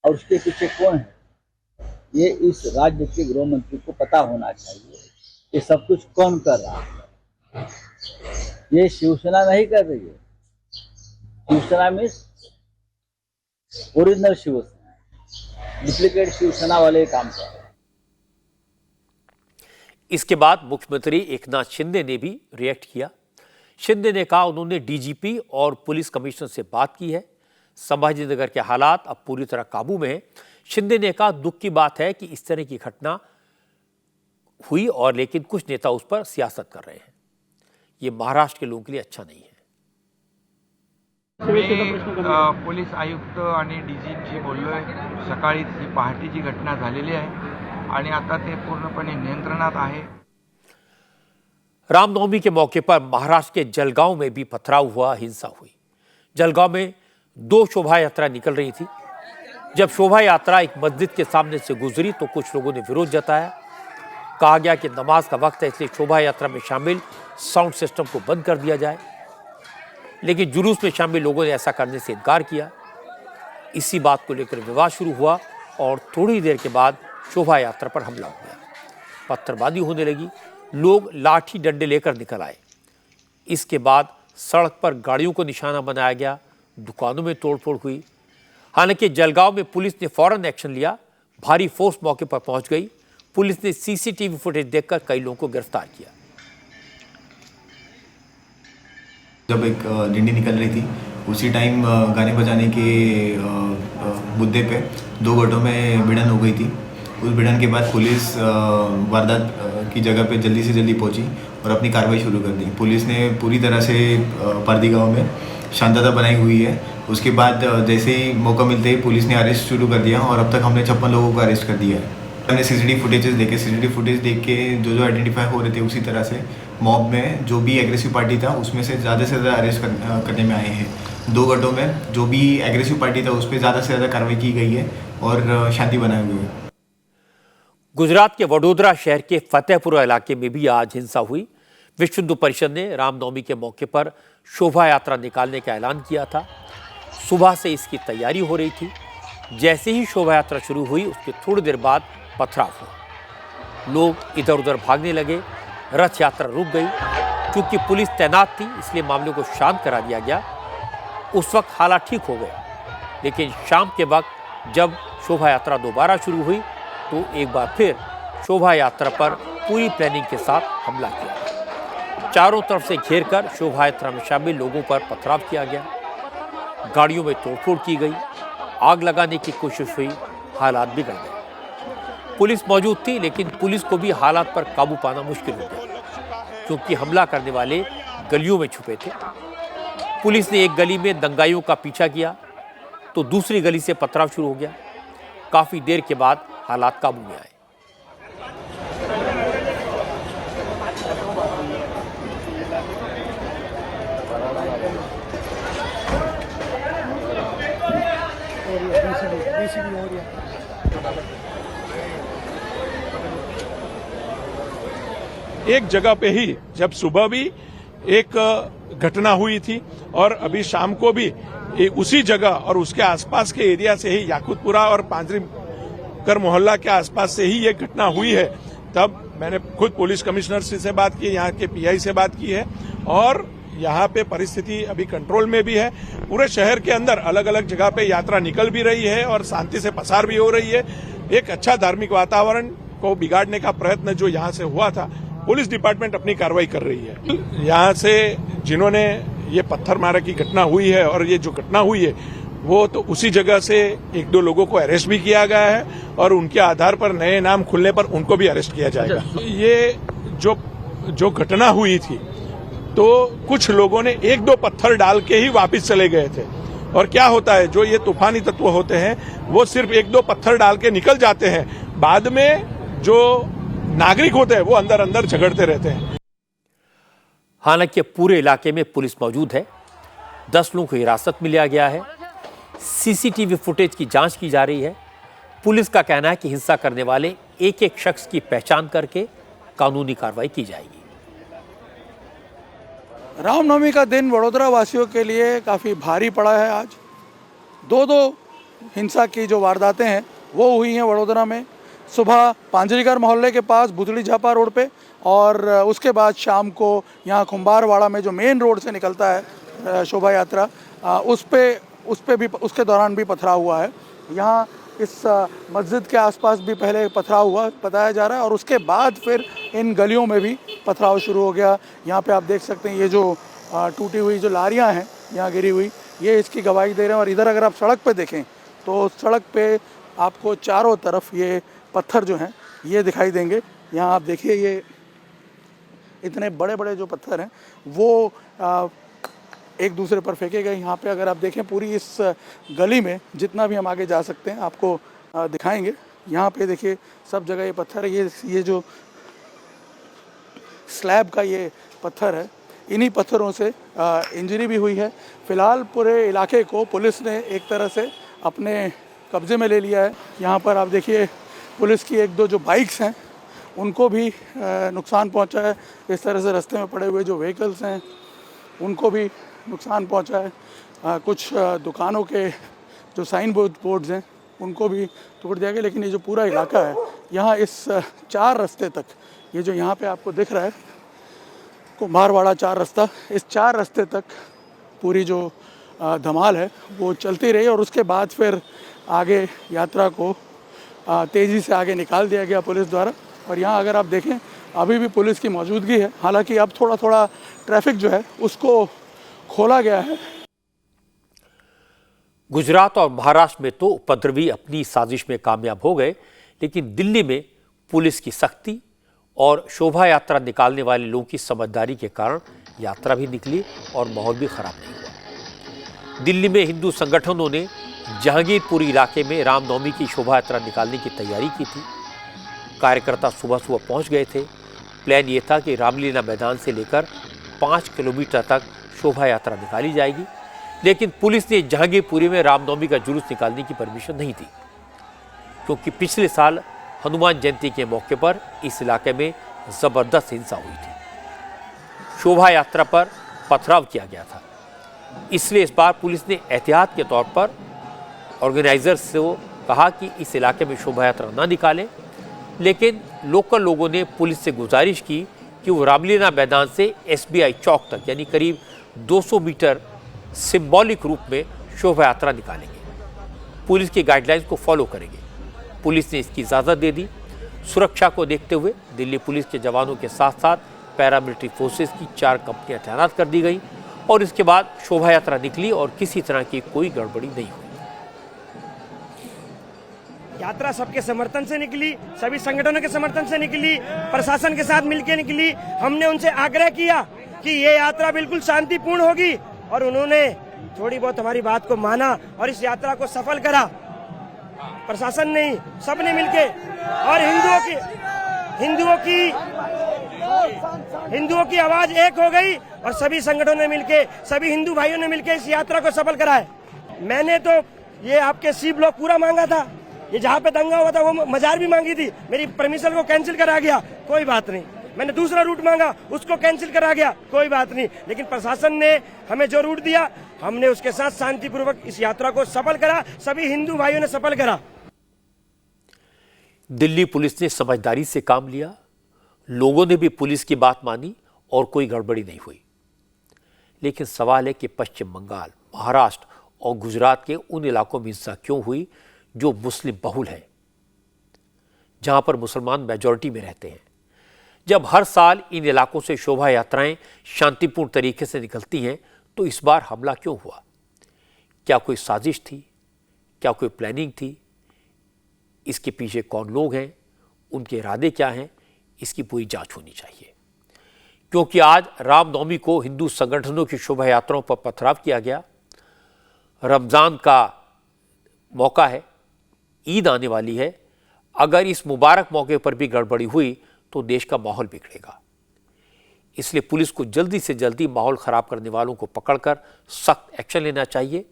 और उसके पीछे कौन है, ये इस राज्य के गृह मंत्री को पता होना चाहिए। ये सब कुछ कौन कर रहा है? ये शिवसेना नहीं कर रही है, शिवसेना में ओरिजिनल शिवसेना, डुप्लीकेट शिवसेना वाले काम कर रहे हैं। इसके बाद मुख्यमंत्री एकनाथ शिंदे ने भी रिएक्ट किया। शिंदे ने कहा उन्होंने डीजीपी और पुलिस कमिश्नर से बात की है। संभाजीनगर के हालात अब पूरी तरह काबू में हैं। शिंदे ने कहा दुख की बात है कि इस तरह की घटना हुई और लेकिन कुछ नेता उस पर सियासत कर रहे हैं। ये महाराष्ट्र के लोगों के लिए अच्छा नहीं है। मी पोलीस आयुक्त आणि डीजीपीशी बोललोय। सकाळीच ही पहाटेची घटना झालेली आहे आणि आता ते पूर्णपणे नियंत्रणात आहे। रामनवमी के मौके पर महाराष्ट्र के जलगांव में भी पथराव हुआ, हिंसा हुई। जलगांव में 2 शोभा यात्रा निकल रही थी। जब शोभा यात्रा एक मस्जिद के सामने से गुजरी तो कुछ लोगों ने विरोध जताया। कहा गया कि नमाज का वक्त है, इसलिए शोभा यात्रा में शामिल साउंड सिस्टम को बंद कर दिया जाए। लेकिन जुलूस में शामिल लोगों ने ऐसा करने से इनकार किया। इसी बात को लेकर विवाद शुरू हुआ और थोड़ी देर के बाद शोभा यात्रा पर हमला हो गया। पत्थरबाजी होने लगी, लोग लाठी डंडे लेकर निकल आए। इसके बाद सड़क पर गाड़ियों को निशाना बनाया गया, दुकानों में तोड़फोड़ हुई। हालांकि जलगांव में पुलिस ने फौरन एक्शन लिया, भारी फोर्स मौके पर पहुंच गई। पुलिस ने सीसीटीवी फुटेज देखकर कई लोगों को गिरफ्तार किया। जब एक डिंडी निकल रही थी उसी टाइम गाने बजाने के मुद्दे पे 2 गटों में भिड़न हो गई थी। उस भिड़न के बाद पुलिस वारदात की जगह पे जल्दी से जल्दी पहुंची और अपनी कार्रवाई शुरू कर दी। पुलिस ने पूरी तरह से पारदी गांव में शांतता बनाई हुई है। उसके बाद जैसे ही मौका मिलते ही पुलिस ने अरेस्ट शुरू कर दिया और अब तक हमने 56 लोगों को अरेस्ट कर दिया है। हमने सीसीटीवी फुटेज देख के जो आइडेंटिफाई हो रहे थे उसी तरह से मॉब में जो भी एग्रेसिव पार्टी था उसमें से ज़्यादा अरेस्ट करने में आए हैं। 2 गटों में जो भी एग्रेसिव पार्टी था उस पर ज़्यादा से ज़्यादा कार्रवाई की गई है और शांति बनाई हुई है। गुजरात के वडोदरा शहर के फतेहपुरा इलाके में भी आज हिंसा हुई। विश्व हिंदू परिषद ने रामनवमी के मौके पर शोभा यात्रा निकालने का ऐलान किया था। सुबह से इसकी तैयारी हो रही थी। जैसे ही शोभा यात्रा शुरू हुई उसके थोड़ी देर बाद पथराव हुआ। लोग इधर उधर भागने लगे, रथ यात्रा रुक गई। क्योंकि पुलिस तैनात थी इसलिए मामले को शांत करा दिया गया। उस वक्त हालात ठीक हो गए, लेकिन शाम के वक्त जब शोभा यात्रा दोबारा शुरू हुई तो एक बार फिर शोभा यात्रा पर पूरी प्लानिंग के साथ हमला किया। चारों तरफ से घेरकर शोभा यात्रा में शामिल लोगों पर पथराव किया गया। गाड़ियों में तोड़फोड़ की गई, आग लगाने की कोशिश हुई, हालात बिगड़ गए। पुलिस मौजूद थी लेकिन पुलिस को भी हालात पर काबू पाना मुश्किल हो गया क्योंकि हमला करने वाले गलियों में छुपे थे। पुलिस ने एक गली में दंगाइयों का पीछा किया तो दूसरी गली से पथराव शुरू हो गया। काफी देर के बाद हालात काबू में आए। एक जगह पे ही जब सुबह भी एक घटना हुई थी और अभी शाम को भी उसी जगह और उसके आसपास के एरिया से ही याकुतपुरा और पांजरीकर मोहल्ला के आसपास से ही ये घटना हुई है। तब मैंने खुद पुलिस कमिश्नर से बात की, यहाँ के पीआई से बात की है और यहाँ पे परिस्थिति अभी कंट्रोल में भी है। पूरे शहर के अंदर अलग अलग जगह पे यात्रा निकल भी रही है और शांति से पसार भी हो रही है। एक अच्छा धार्मिक वातावरण को बिगाड़ने का प्रयत्न जो यहाँ से हुआ था, पुलिस डिपार्टमेंट अपनी कार्रवाई कर रही है। यहाँ से जिन्होंने ये पत्थर मारा की घटना हुई है और ये जो घटना हुई है वो तो उसी जगह से 1-2 लोगों को अरेस्ट भी किया गया है और उनके आधार पर नए नाम खुलने पर उनको भी अरेस्ट किया जाएगा। ये जो घटना हुई थी तो कुछ लोगों ने 1-2 पत्थर डाल के ही वापस चले गए थे और क्या होता है जो ये तूफानी तत्व होते हैं वो सिर्फ 1-2 पत्थर डाल के निकल जाते हैं, बाद में जो नागरिक होते हैं वो अंदर अंदर झगड़ते रहते हैं। हालांकि पूरे इलाके में पुलिस मौजूद है। 10 लोगों को हिरासत में लिया गया है। सीसीटीवी फुटेज की जांच की जा रही है। पुलिस का कहना है कि हिंसा करने वाले एक शख्स की पहचान करके कानूनी कार्रवाई की जाएगी। रामनवमी का दिन वडोदरा वासियों के लिए काफ़ी भारी पड़ा है। आज 2 हिंसा की जो वारदातें हैं वो हुई हैं वडोदरा में। सुबह पांजरीकर मोहल्ले के पास बुधड़ी झापा रोड पे और उसके बाद शाम को यहाँ खुम्बारवाड़ा में जो मेन रोड से निकलता है शोभा यात्रा उस पे भी उसके दौरान भी पथराव हुआ है। यहाँ इस मस्जिद के आसपास भी पहले पथराव हुआ बताया जा रहा है और उसके बाद फिर इन गलियों में भी पथराव शुरू हो गया। यहाँ पे आप देख सकते हैं ये जो टूटी हुई जो लारियाँ हैं यहाँ गिरी हुई, ये इसकी गवाही दे रहे हैं। और इधर अगर आप सड़क पे देखें तो सड़क पे आपको चारों तरफ ये पत्थर जो हैं ये दिखाई देंगे। यहाँ आप देखिए ये इतने बड़े बड़े जो पत्थर हैं वो एक दूसरे पर फेंके गए। यहाँ पे अगर आप देखें पूरी इस गली में जितना भी हम आगे जा सकते हैं आपको दिखाएंगे। यहाँ पे देखिए सब जगह ये पत्थर है। ये जो स्लैब का ये पत्थर है, इन्हीं पत्थरों से इंजरी भी हुई है। फ़िलहाल पूरे इलाके को पुलिस ने एक तरह से अपने कब्ज़े में ले लिया है। यहाँ पर आप देखिए पुलिस की एक दो जो बाइक्स हैं उनको भी नुकसान पहुँचा है। इस तरह से रास्ते में पड़े हुए जो व्हीकल्स हैं उनको भी नुकसान पहुँचा है। कुछ दुकानों के जो साइन बोर्ड्स हैं उनको भी तोड़ दिया गया। लेकिन ये जो पूरा इलाका है यहाँ इस 4 रास्ते तक, ये जो यहाँ पे आपको दिख रहा है कुम्हारवाड़ा 4 रास्ता, इस 4 रास्ते तक पूरी जो धमाल है वो चलती रही और उसके बाद फिर आगे यात्रा को तेज़ी से आगे निकाल दिया गया पुलिस द्वारा। और यहाँ अगर आप देखें अभी भी पुलिस की मौजूदगी है। हालांकि अब थोड़ा थोड़ा ट्रैफिक जो है उसको खोला गया है। गुजरात और महाराष्ट्र में तो उपद्रवी अपनी साजिश में कामयाब हो गए, लेकिन दिल्ली में पुलिस की सख्ती और शोभा यात्रा निकालने वाले लोगों की समझदारी के कारण यात्रा भी निकली और माहौल भी खराब नहीं हुआ। दिल्ली में हिंदू संगठनों ने जहांगीरपुरी इलाके में रामनवमी की शोभा यात्रा निकालने की तैयारी की थी। कार्यकर्ता सुबह सुबह पहुंच गए थे। प्लान ये था कि रामलीला मैदान से लेकर 5 किलोमीटर तक शोभा यात्रा निकाली जाएगी, लेकिन पुलिस ने जहांगीरपुरी में रामनवमी का जुलूस निकालने की परमिशन नहीं दी, क्योंकि पिछले साल हनुमान जयंती के मौके पर इस इलाके में जबरदस्त हिंसा हुई थी। शोभा यात्रा पर पथराव किया गया था, इसलिए इस बार पुलिस ने एहतियात के तौर पर ऑर्गेनाइजर्स से कहा कि इस इलाके में शोभा यात्रा न निकालें। लेकिन लोकल लोगों ने पुलिस से गुजारिश की कि वो रामलीला मैदान से SBI चौक तक यानी करीब 200 मीटर सिंबॉलिक रूप में शोभा यात्रा निकालेंगे, पुलिस की गाइडलाइंस को फॉलो करेंगे। पुलिस ने इसकी इजाज़त दे दी। सुरक्षा को देखते हुए दिल्ली पुलिस के जवानों के साथ साथ पैरामिलिट्री फोर्सेस की 4 कंपनियां तैनात कर दी गई और इसके बाद शोभा यात्रा निकली और किसी तरह की कोई गड़बड़ी नहीं हुई। यात्रा सबके समर्थन से निकली, सभी संगठनों के समर्थन से निकली, प्रशासन के साथ मिलकर निकली। हमने उनसे आग्रह किया कि ये यात्रा बिल्कुल शांतिपूर्ण होगी और उन्होंने थोड़ी बहुत हमारी बात को माना और इस यात्रा को सफल करा। प्रशासन नहीं, सबने मिलके और हिंदुओं की आवाज एक हो गई और सभी संगठनों ने मिलके, सभी हिंदू भाइयों ने मिलके इस यात्रा को सफल कराया। मैंने तो ये आपके C ब्लॉक पूरा मांगा था, ये जहाँ पे दंगा हुआ था वो मजार भी मांगी थी, मेरी परमिशन को कैंसिल करा गया, कोई बात नहीं। मैंने दूसरा रूट मांगा, उसको कैंसिल करा गया, कोई बात नहीं। लेकिन प्रशासन ने हमें जो रूट दिया हमने उसके साथ शांतिपूर्वक इस यात्रा को सफल करा, सभी हिंदू भाइयों ने सफल करा। दिल्ली पुलिस ने समझदारी से काम लिया, लोगों ने भी पुलिस की बात मानी और कोई गड़बड़ी नहीं हुई। लेकिन सवाल है कि पश्चिम बंगाल, महाराष्ट्र और गुजरात के उन इलाकों में हिंसा क्यों हुई जो मुस्लिम बहुल है, जहां पर मुसलमान मेजॉरिटी में रहते हैं। जब हर साल इन इलाकों से शोभा यात्राएं शांतिपूर्ण तरीके से निकलती हैं, तो इस बार हमला क्यों हुआ? क्या कोई साजिश थी? क्या कोई प्लानिंग थी? इसके पीछे कौन लोग हैं? उनके इरादे क्या हैं? इसकी पूरी जांच होनी चाहिए, क्योंकि आज रामनवमी को हिंदू संगठनों की शोभा यात्राओं पर पथराव किया गया। रमजान का मौका है, ईद आने वाली है। अगर इस मुबारक मौके पर भी गड़बड़ी हुई तो देश का माहौल बिगड़ेगा। इसलिए पुलिस को जल्दी से जल्दी माहौल खराब करने वालों को पकड़कर सख्त एक्शन लेना चाहिए,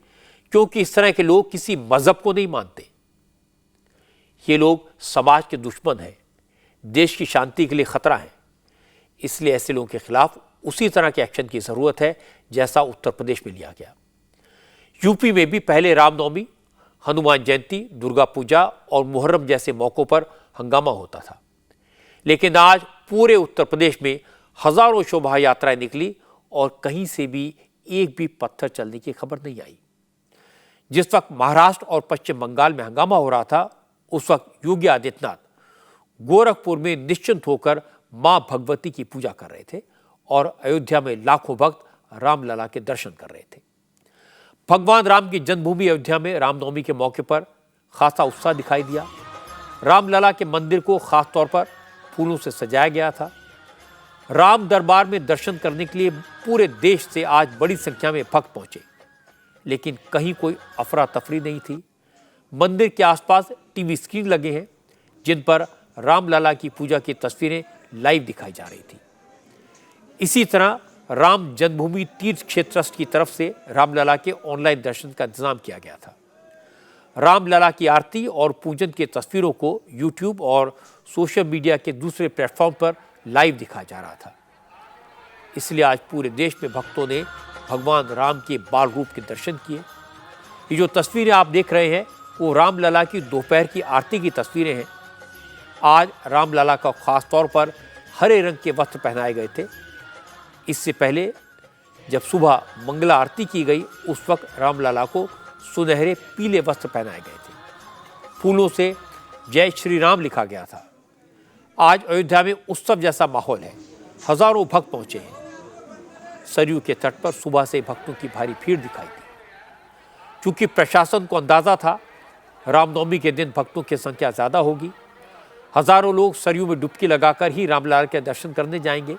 क्योंकि इस तरह के लोग किसी मजहब को नहीं मानते। ये लोग समाज के दुश्मन हैं, देश की शांति के लिए खतरा है। इसलिए ऐसे लोगों के खिलाफ उसी तरह के एक्शन की जरूरत है जैसा उत्तर प्रदेश में लिया गया। यूपी में भी पहले रामनवमी, हनुमान जयंती, दुर्गा पूजा और मुहर्रम जैसे मौक़ों पर हंगामा होता था, लेकिन आज पूरे उत्तर प्रदेश में हजारों शोभा यात्राएं निकली और कहीं से भी एक भी पत्थर चलने की खबर नहीं आई। जिस वक्त महाराष्ट्र और पश्चिम बंगाल में हंगामा हो रहा था, उस वक्त योगी आदित्यनाथ गोरखपुर में निश्चिंत होकर मां भगवती की पूजा कर रहे थे और अयोध्या में लाखों भक्त रामलला के दर्शन कर रहे थे। भगवान राम की जन्मभूमि अयोध्या में रामनवमी के मौके पर खासा उत्साह दिखाई दिया। रामलला के मंदिर को खास तौर पर फूलों से सजाया गया था। राम दरबार में दर्शन करने के लिए पूरे देश से आज बड़ी संख्या में भक्त पहुंचे, लेकिन कहीं कोई अफरा तफरी नहीं थी। मंदिर के आसपास टीवी स्क्रीन लगे हैं जिन पर रामलला की पूजा की तस्वीरें लाइव दिखाई जा रही थी। इसी तरह राम जन्मभूमि तीर्थ क्षेत्र ट्रस्ट की तरफ से रामलला के ऑनलाइन दर्शन का इंतजाम किया गया था। रामलला की आरती और पूजन की तस्वीरों को यूट्यूब और सोशल मीडिया के दूसरे प्लेटफॉर्म पर लाइव दिखाया जा रहा था। इसलिए आज पूरे देश में भक्तों ने भगवान राम के बाल रूप के दर्शन किए। ये जो तस्वीरें आप देख रहे हैं वो रामलला की दोपहर की आरती की तस्वीरें हैं। आज रामलला का खास तौर पर हरे रंग के वस्त्र पहनाए गए थे। इससे पहले जब सुबह मंगला आरती की गई, उस वक्त रामलला को सुनहरे पीले वस्त्र पहनाए गए थे। फूलों से जय श्री राम लिखा गया था। आज अयोध्या में उत्सव जैसा माहौल है। हजारों भक्त पहुंचे हैं। सरयू के तट पर सुबह से भक्तों की भारी भीड़ दिखाई दी। चूंकि प्रशासन को अंदाजा था रामनवमी के दिन भक्तों की संख्या ज्यादा होगी, हजारों लोग सरयू में डुबकी लगाकर ही रामलला के दर्शन करने जाएंगे।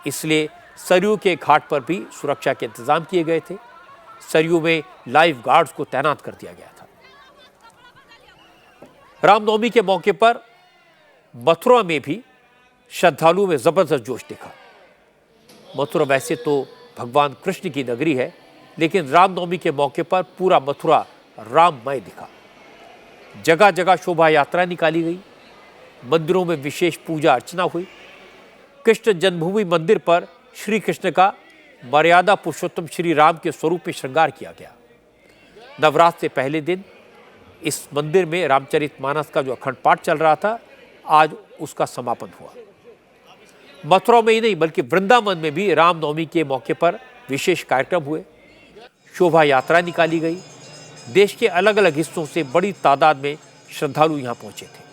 इसलिए सरयू के घाट पर भी सुरक्षा के इंतजाम किए गए थे। सरयू में लाइफ गार्ड्स को तैनात कर दिया गया था। रामनवमी के मौके पर मथुरा में भी श्रद्धालुओं में जबरदस्त जोश दिखा। मथुरा वैसे तो भगवान कृष्ण की नगरी है, लेकिन रामनवमी के मौके पर पूरा मथुरा राममय दिखा। जगह जगह शोभा यात्रा निकाली गई। मंदिरों में विशेष पूजा अर्चना हुई। कृष्ण जन्मभूमि मंदिर पर श्री कृष्ण का मर्यादा पुरुषोत्तम श्री राम के स्वरूप में श्रृंगार किया गया। नवरात्र से पहले दिन इस मंदिर में रामचरितमानस का जो अखंड पाठ चल रहा था, आज उसका समापन हुआ। मथुरा में ही नहीं बल्कि वृंदावन में भी रामनवमी के मौके पर विशेष कार्यक्रम हुए। शोभा यात्रा निकाली गई। देश के अलग अलग हिस्सों से बड़ी तादाद में श्रद्धालु यहां पहुंचे थे।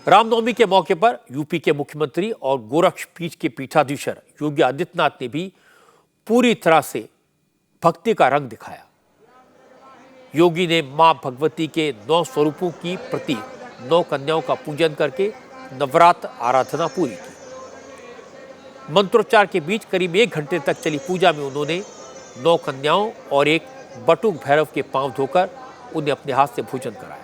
रामनवमी के मौके पर यूपी के मुख्यमंत्री और गोरक्षपीठ के पीठाधीश्वर योगी आदित्यनाथ ने भी पूरी तरह से भक्ति का रंग दिखाया। योगी ने मां भगवती के 9 स्वरूपों की प्रति 9 कन्याओं का पूजन करके नवरात्र आराधना पूरी की। मंत्रोच्चार के बीच करीब 1 घंटे तक चली पूजा में उन्होंने 9 कन्याओं और एक बटुक भैरव के पांव धोकर उन्हें अपने हाथ से भोजन कराया।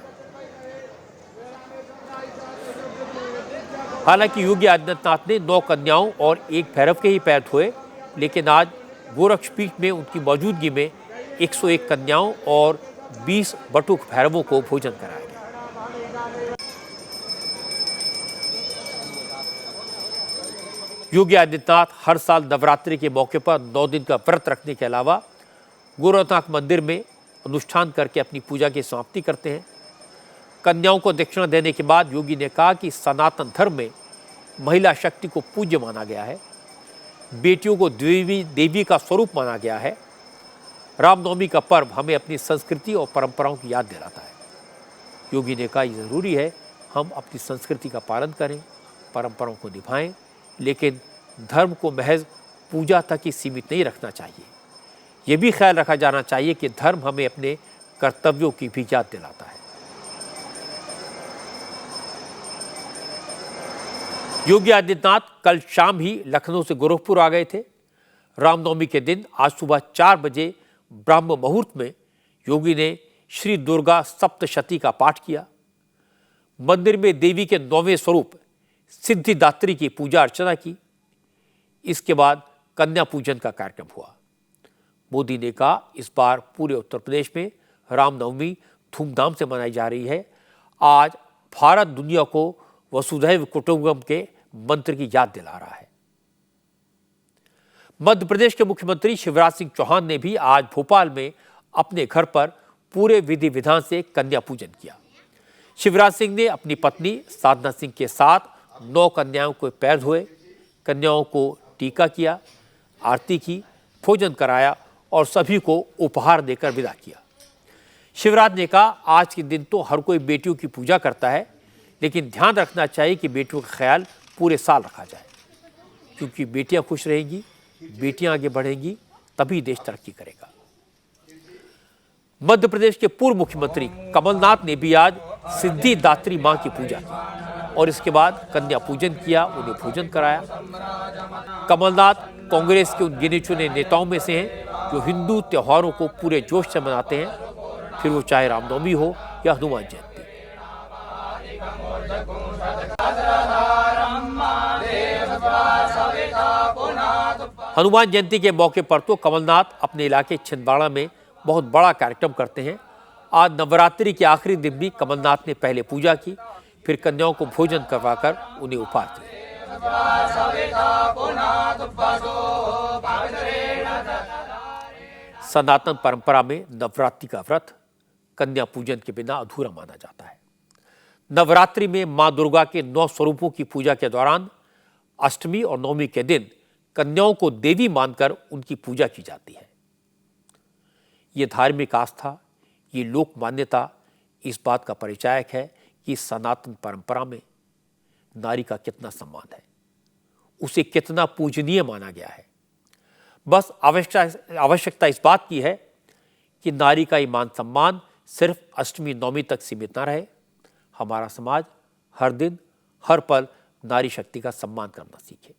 हालांकि योगी आदित्यनाथ ने 9 कन्याओं और एक भैरव के ही पैर धोए, लेकिन आज गोरक्षपीठ में उनकी मौजूदगी में 101 कन्याओं और 20 बटुक भैरवों को भोजन कराया गया। योगी आदित्यनाथ हर साल नवरात्रि के मौके पर 9 दिन का व्रत रखने के अलावा गोरखनाथ मंदिर में अनुष्ठान करके अपनी पूजा की समाप्ति करते हैं। कन्याओं को दक्षिणा देने के बाद योगी ने कहा कि सनातन धर्म में महिला शक्ति को पूज्य माना गया है। बेटियों को देवी का स्वरूप माना गया है। रामनवमी का पर्व हमें अपनी संस्कृति और परंपराओं की याद दिलाता है। योगी ने कहा, यह जरूरी है हम अपनी संस्कृति का पालन करें, परंपराओं को निभाएं, लेकिन धर्म को महज पूजा तक ही सीमित नहीं रखना चाहिए। यह भी ख्याल रखा जाना चाहिए कि धर्म हमें अपने कर्तव्यों की भी याद दिलाता है। योगी आदित्यनाथ कल शाम ही लखनऊ से गोरखपुर आ गए थे। रामनवमी के दिन आज सुबह 4 बजे ब्रह्म मुहूर्त में योगी ने श्री दुर्गा सप्तशती का पाठ किया। मंदिर में देवी के 9वें स्वरूप सिद्धिदात्री की पूजा अर्चना की। इसके बाद कन्या पूजन का कार्यक्रम हुआ। मोदी ने कहा, इस बार पूरे उत्तर प्रदेश में रामनवमी धूमधाम से मनाई जा रही है। आज भारत दुनिया को वसुधैव कुटुंबकम के मंत्र की याद दिला रहा है। मध्य प्रदेश के मुख्यमंत्री शिवराज सिंह चौहान ने भी आज भोपाल में अपने घर पर पूरे विधि विधान से कन्या पूजन किया। शिवराज सिंह ने अपनी पत्नी साधना सिंह के साथ 9 कन्याओं के पैर धोए, कन्याओं को टीका किया। आरती की, भोजन कराया और सभी को उपहार देकर विदा किया। शिवराज ने कहा, आज के दिन तो हर कोई बेटियों की पूजा करता है, लेकिन ध्यान रखना चाहिए कि बेटियों का ख्याल पूरे साल रखा जाए, क्योंकि बेटियां खुश रहेंगी, बेटियां आगे बढ़ेंगी, तभी देश तरक्की करेगा। मध्य प्रदेश के पूर्व मुख्यमंत्री कमलनाथ ने भी आज सिद्धिदात्री मां की पूजा की और इसके बाद कन्या पूजन किया, उन्हें भोजन कराया। कमलनाथ कांग्रेस के उन गिने चुने नेताओं में से हैं जो हिंदू त्योहारों को पूरे जोश से मनाते हैं, फिर वो चाहे रामनवमी हो या हनुमान जयंती। हनुमान जयंती के मौके पर तो कमलनाथ अपने इलाके छिंदवाड़ा में बहुत बड़ा कार्यक्रम करते हैं। आज नवरात्रि के आखिरी दिन भी कमलनाथ ने पहले पूजा की, फिर कन्याओं को भोजन करवाकर उन्हें उपहार दिए। सनातन परंपरा में नवरात्रि का व्रत कन्या पूजन के बिना अधूरा माना जाता है। नवरात्रि में मां दुर्गा के 9 स्वरूपों की पूजा के दौरान अष्टमी और नवमी के दिन कन्याओं को देवी मानकर उनकी पूजा की जाती है। ये धार्मिक आस्था, ये लोक मान्यता इस बात का परिचायक है कि सनातन परंपरा में नारी का कितना सम्मान है, उसे कितना पूजनीय माना गया है। बस आवश्यकता इस बात की है कि नारी का ये मान सम्मान सिर्फ अष्टमी नवमी तक सीमित न रहे। हमारा समाज हर दिन हर पल नारी शक्ति का सम्मान करना सीखे।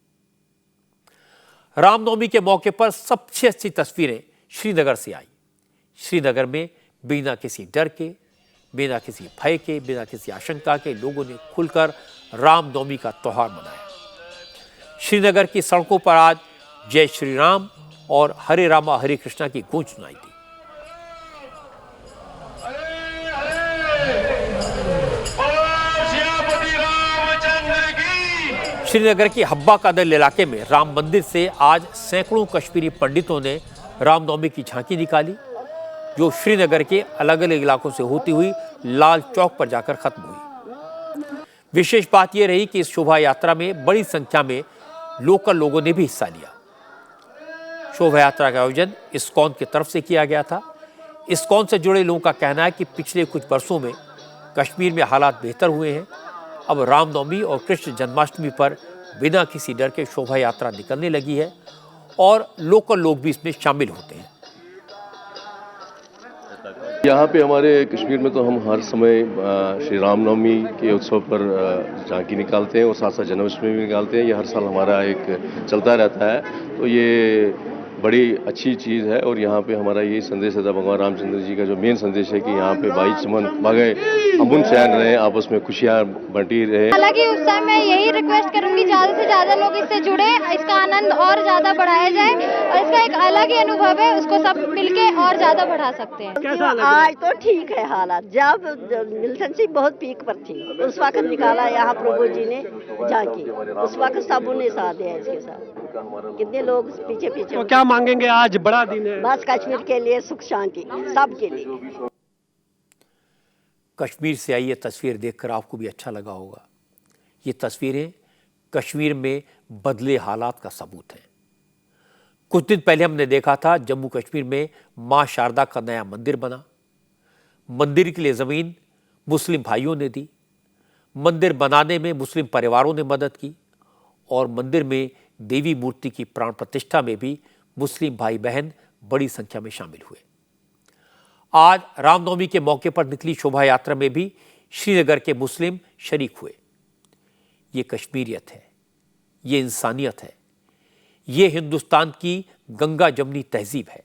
रामनवमी के मौके पर सबसे अच्छी तस्वीरें श्रीनगर से आई। श्रीनगर में बिना किसी डर के, बिना किसी भय के, बिना किसी आशंका के लोगों ने खुलकर रामनवमी का त्योहार मनाया। श्रीनगर की सड़कों पर आज जय श्री राम और हरे रामा हरे कृष्णा की गूंज सुनाई दी। श्रीनगर के हब्बा कादल इलाके में राम मंदिर से आज सैकड़ों कश्मीरी पंडितों ने रामनवमी की झांकी निकाली, जो श्रीनगर के अलग अलग इलाकों से होती हुई लाल चौक पर जाकर खत्म हुई। विशेष बात यह रही कि इस शोभा यात्रा में बड़ी संख्या में लोकल लोगों ने भी हिस्सा लिया। शोभा यात्रा का आयोजन इस्कॉन की तरफ से किया गया था। इस्कॉन से जुड़े लोगों का कहना है कि पिछले कुछ वर्षों में कश्मीर में हालात बेहतर हुए हैं। अब रामनवमी और कृष्ण जन्माष्टमी पर बिना किसी डर के शोभा यात्रा निकलने लगी है और लोकल लोग भी इसमें शामिल होते हैं। यहाँ पे हमारे कश्मीर में तो हम हर समय श्री रामनवमी के उत्सव पर झांकी निकालते हैं और साथ साथ जन्माष्टमी भी निकालते हैं। ये हर साल हमारा एक चलता रहता है, तो ये बड़ी अच्छी चीज़ है। और यहाँ पे हमारा यही संदेश है, भगवान रामचंद्र जी का जो मेन संदेश है कि यहाँ पे भाई चमन भागे, अमन चैन रहे, आपस में खुशियाँ बंटी रहे। हालांकि उस समय मैं यही रिक्वेस्ट करूंगी ज़्यादा से ज़्यादा लोग इससे जुड़े, इसका आनंद और ज़्यादा बढ़ाया जाए और इसका एक अलग ही अनुभव है, उसको सब मिलके और ज़्यादा बढ़ा सकते हैं। आज तो ठीक है हालात, जब मिल्टन सिंह बहुत पीक पर थी उस वक्त निकाला यहाँ प्रभु जी ने झांकी, उस वक्त सबों ने साथ दिया इसके साथ। कितने लोग पीछे पीछे। तो क्या मांगेंगे, आज बड़ा दिन है? बस कश्मीर के लिए सुख शांति सबके लिए। कश्मीर से आई ये तस्वीर देखकर आपको भी अच्छा लगा होगा। ये तस्वीरें कश्मीर में बदले हालात का सबूत हैं। कुछ दिन पहले हमने देखा था जम्मू कश्मीर में मां शारदा का नया मंदिर बना। मंदिर के लिए जमीन मुस्लिम भाइयों ने दी, मंदिर बनाने में मुस्लिम परिवारों ने मदद की और मंदिर में देवी मूर्ति की प्राण प्रतिष्ठा में भी मुस्लिम भाई बहन बड़ी संख्या में शामिल हुए। आज रामनवमी के मौके पर निकली शोभा यात्रा में भी श्रीनगर के मुस्लिम शरीक हुए। ये कश्मीरियत है, ये इंसानियत है, ये हिंदुस्तान की गंगा जमनी तहजीब है।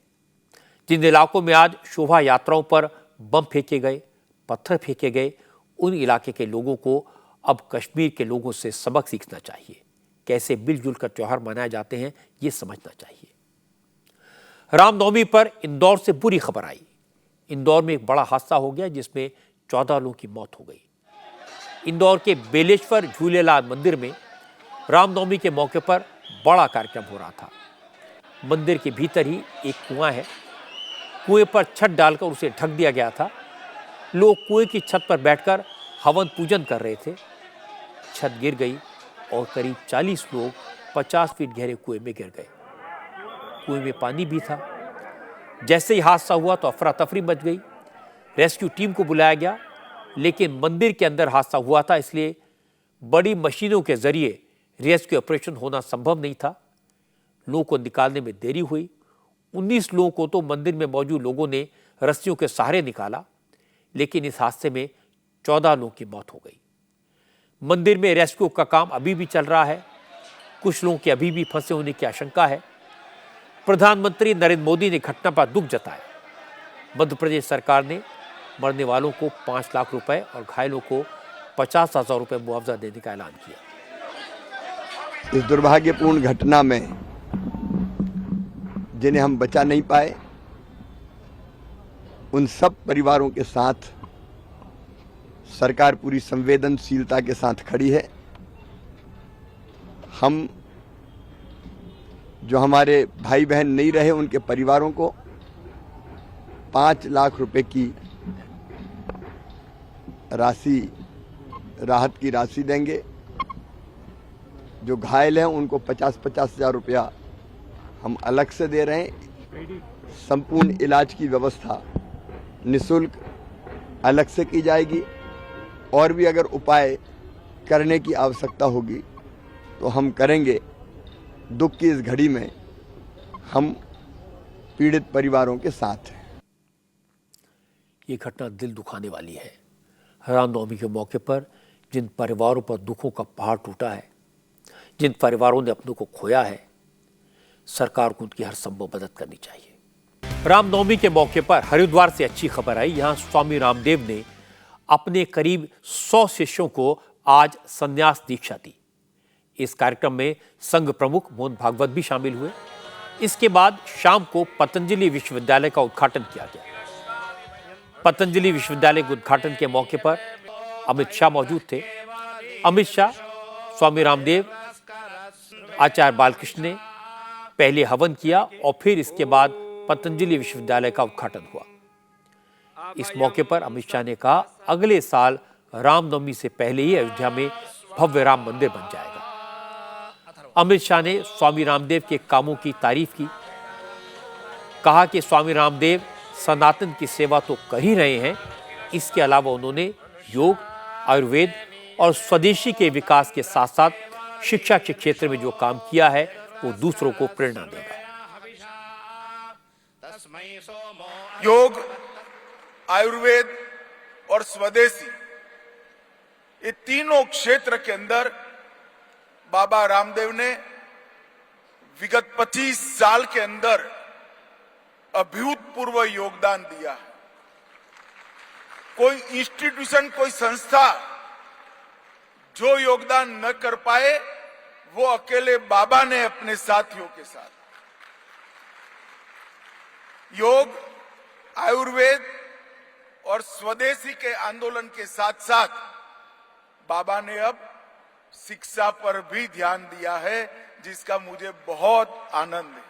जिन इलाकों में आज शोभा यात्राओं पर बम फेंके गए, पत्थर फेंके गए, उन इलाके के लोगों को अब कश्मीर के लोगों से सबक सीखना चाहिए। कैसे मिलजुल कर त्योहार मनाए जाते हैं, ये समझना चाहिए। रामनवमी पर इंदौर से बुरी खबर आई। इंदौर में एक बड़ा हादसा हो गया जिसमें 14 लोगों की मौत हो गई। इंदौर के बेलेश्वर झूलेलाल मंदिर में रामनवमी के मौके पर बड़ा कार्यक्रम हो रहा था। मंदिर के भीतर ही एक कुआं है, कुएं पर छत डालकर उसे ढक दिया गया था। लोग कुएं की छत पर बैठकर हवन पूजन कर रहे थे। छत गिर गई और करीब 40 लोग 50 फीट गहरे कुएं में गिर गए। कुएं में पानी भी था। जैसे ही हादसा हुआ तो अफरा तफरी मच गई। रेस्क्यू टीम को बुलाया गया, लेकिन मंदिर के अंदर हादसा हुआ था, इसलिए बड़ी मशीनों के जरिए रेस्क्यू ऑपरेशन होना संभव नहीं था। लोगों को निकालने में देरी हुई। 19 लोगों को तो मंदिर में मौजूद लोगों ने रस्सियों के सहारे निकाला, लेकिन इस हादसे में 14 लोगों की मौत हो गई। मंदिर में रेस्क्यू का काम अभी भी चल रहा है। कुछ लोगों के अभी भी फंसे होने की आशंका है। प्रधानमंत्री नरेंद्र मोदी ने घटना पर दुख जताया। मध्य प्रदेश सरकार ने मरने वालों को 5 लाख रुपए और घायलों को 50,000 रुपए मुआवजा देने का ऐलान किया। इस दुर्भाग्यपूर्ण घटना में जिन्हें हम बचा नहीं पाए, उन सब परिवारों के साथ सरकार पूरी संवेदनशीलता के साथ खड़ी है। हम जो हमारे भाई बहन नहीं रहे, उनके परिवारों को 5 लाख रुपए की राशि, राहत की राशि देंगे। जो घायल हैं उनको 50-50 हजार रुपया हम अलग से दे रहे हैं। संपूर्ण इलाज की व्यवस्था निःशुल्क अलग से की जाएगी, और भी अगर उपाय करने की आवश्यकता होगी तो हम करेंगे। दुख की इस घड़ी में हम पीड़ित परिवारों के साथ हैं। ये घटना दिल दुखाने वाली है। रामनवमी के मौके पर जिन परिवारों पर दुखों का पहाड़ टूटा है, जिन परिवारों ने अपनों को खोया है, सरकार को उनकी हर संभव मदद करनी चाहिए। रामनवमी के मौके पर हरिद्वार से अच्छी खबर आई। यहां स्वामी रामदेव ने अपने करीब 100 शिष्यों को आज संन्यास दीक्षा दी। इस कार्यक्रम में संघ प्रमुख मोहन भागवत भी शामिल हुए। इसके बाद शाम को पतंजलि विश्वविद्यालय का उद्घाटन किया गया। पतंजलि विश्वविद्यालय के उद्घाटन के मौके पर अमित शाह मौजूद थे। अमित शाह, स्वामी रामदेव, आचार्य बालकृष्ण ने पहले हवन किया और फिर इसके बाद पतंजलि विश्वविद्यालय का उद्घाटन हुआ। इस मौके पर अमित शाह ने कहा, अगले साल रामनवमी से पहले ही अयोध्या में भव्य राम मंदिर बन जाएगा। अमित शाह ने स्वामी रामदेव के कामों की तारीफ की। कहा कि स्वामी रामदेव सनातन की सेवा तो कर ही रहे हैं, इसके अलावा उन्होंने योग, आयुर्वेद और स्वदेशी के विकास के साथ साथ शिक्षा के क्षेत्र में जो काम किया है वो दूसरों को प्रेरणा देगा। योग, आयुर्वेद और स्वदेशी, ये तीनों क्षेत्र के अंदर बाबा रामदेव ने विगत 25 साल के अंदर अभूतपूर्व योगदान दिया है। कोई इंस्टीट्यूशन, कोई संस्था जो योगदान न कर पाए, वो अकेले बाबा ने अपने साथियों के साथ। योग, आयुर्वेद और स्वदेशी के आंदोलन के साथ साथ बाबा ने अब शिक्षा पर भी ध्यान दिया है, जिसका मुझे बहुत आनंद है।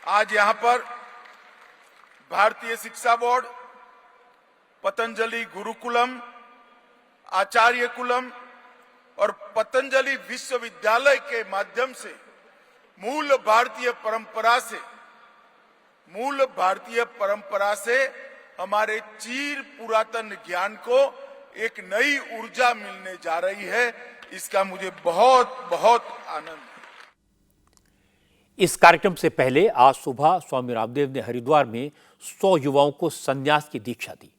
आज यहां पर भारतीय शिक्षा बोर्ड, पतंजलि गुरुकुलम, आचार्य कुलम और पतंजलि विश्वविद्यालय के माध्यम से मूल भारतीय परंपरा से हमारे चीर पुरातन ज्ञान को एक नई ऊर्जा मिलने जा रही है। इसका मुझे बहुत बहुत आनंद है। इस कार्यक्रम से पहले आज सुबह स्वामी रामदेव ने हरिद्वार में 100 युवाओं को संन्यास की दीक्षा दी।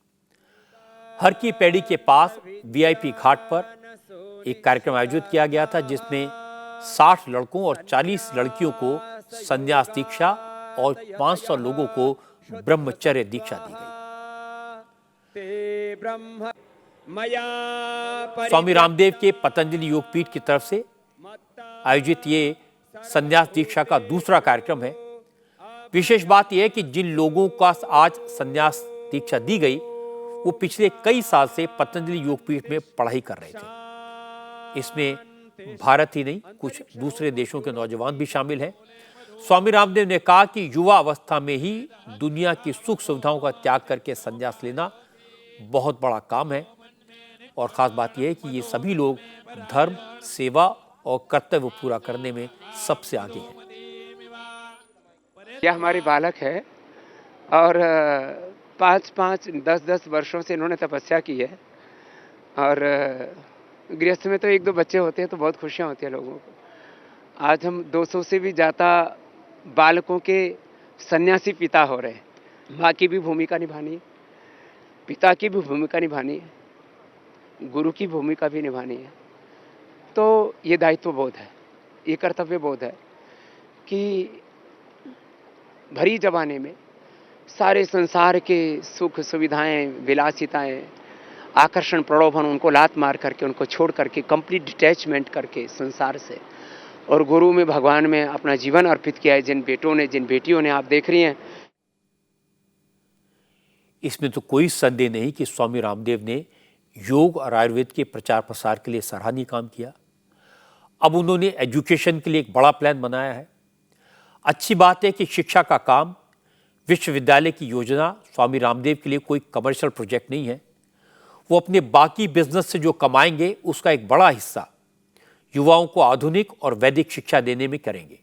हर की पैड़ी के पास वीआईपी घाट पर एक कार्यक्रम आयोजित किया गया था, जिसमें 60 लड़कों और 40 लड़कियों को संन्यास दीक्षा और 500 लोगों को ब्रह्मचर्य दीक्षा दी गई। स्वामी रामदेव के पतंजलि योगपीठ की तरफ से आयोजित ये संन्यास दीक्षा का दूसरा कार्यक्रम है। विशेष बात यह है कि जिन लोगों का आज संन्यास दीक्षा दी गई, वो पिछले कई साल से पतंजलि योगपीठ में पढ़ाई कर रहे थे। इसमें भारत ही नहीं, कुछ दूसरे देशों के नौजवान भी शामिल हैं। स्वामी रामदेव ने कहा कि युवा अवस्था में ही दुनिया की सुख सुविधाओं का त्याग करके संन्यास लेना बहुत बड़ा काम है, और खास बात यह है कि ये सभी लोग धर्म, सेवा और कर्तव्य पूरा करने में सबसे आगे हैं। यह हमारे बालक है और 5-5, 10-10 वर्षों से इन्होंने तपस्या की है और गृहस्थ में तो 1-2 बच्चे होते हैं तो बहुत खुशियाँ होती हैं लोगों को। आज हम 200 से भी ज़्यादा बालकों के सन्यासी पिता हो रहे हैं। माँ की भी भूमिका निभानी है, पिता की भी भूमिका निभानी है, गुरु की भूमिका भी निभानी है। तो ये दायित्व बोध है, ये कर्तव्य बोध है कि भरी जमाने में सारे संसार के सुख सुविधाएं, विलासिताएं, आकर्षण, प्रलोभन उनको लात मार करके, उनको छोड़ करके, कंप्लीट डिटैचमेंट करके संसार से और गुरु में, भगवान में अपना जीवन अर्पित किया है जिन बेटों ने, जिन बेटियों ने, आप देख रही हैं। इसमें तो कोई संदेह नहीं कि स्वामी रामदेव ने योग और आयुर्वेद के प्रचार प्रसार के लिए सराहनीय काम किया। अब उन्होंने एजुकेशन के लिए एक बड़ा प्लान बनाया है। अच्छी बात है कि शिक्षा का काम, विश्वविद्यालय की योजना स्वामी रामदेव के लिए कोई कमर्शियल प्रोजेक्ट नहीं है। वो अपने बाकी बिजनेस से जो कमाएंगे उसका एक बड़ा हिस्सा युवाओं को आधुनिक और वैदिक शिक्षा देने में करेंगे।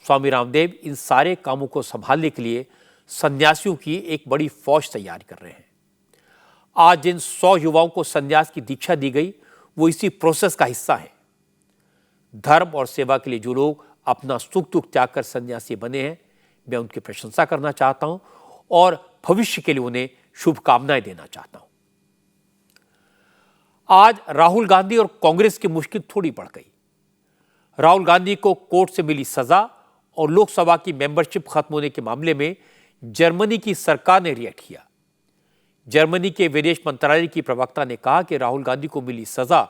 स्वामी रामदेव इन सारे कामों को संभालने के लिए सन्यासियों की एक बड़ी फौज तैयार कर रहे हैं। आज जिन 100 युवाओं को सन्यास की दीक्षा दी गई वो इसी प्रोसेस का हिस्सा है। धर्म और सेवा के लिए जो लोग अपना सुख दुख त्याग कर सन्यासी बने हैं, मैं उनकी प्रशंसा करना चाहता हूं और भविष्य के लिए उन्हें शुभकामनाएं देना चाहता हूं। आज राहुल गांधी और कांग्रेस की मुश्किल थोड़ी बढ़ गई। राहुल गांधी को कोर्ट से मिली सजा और लोकसभा की मेंबरशिप खत्म होने के मामले में जर्मनी की सरकार ने रिएक्ट किया। जर्मनी के विदेश मंत्रालय की प्रवक्ता ने कहा कि राहुल गांधी को मिली सजा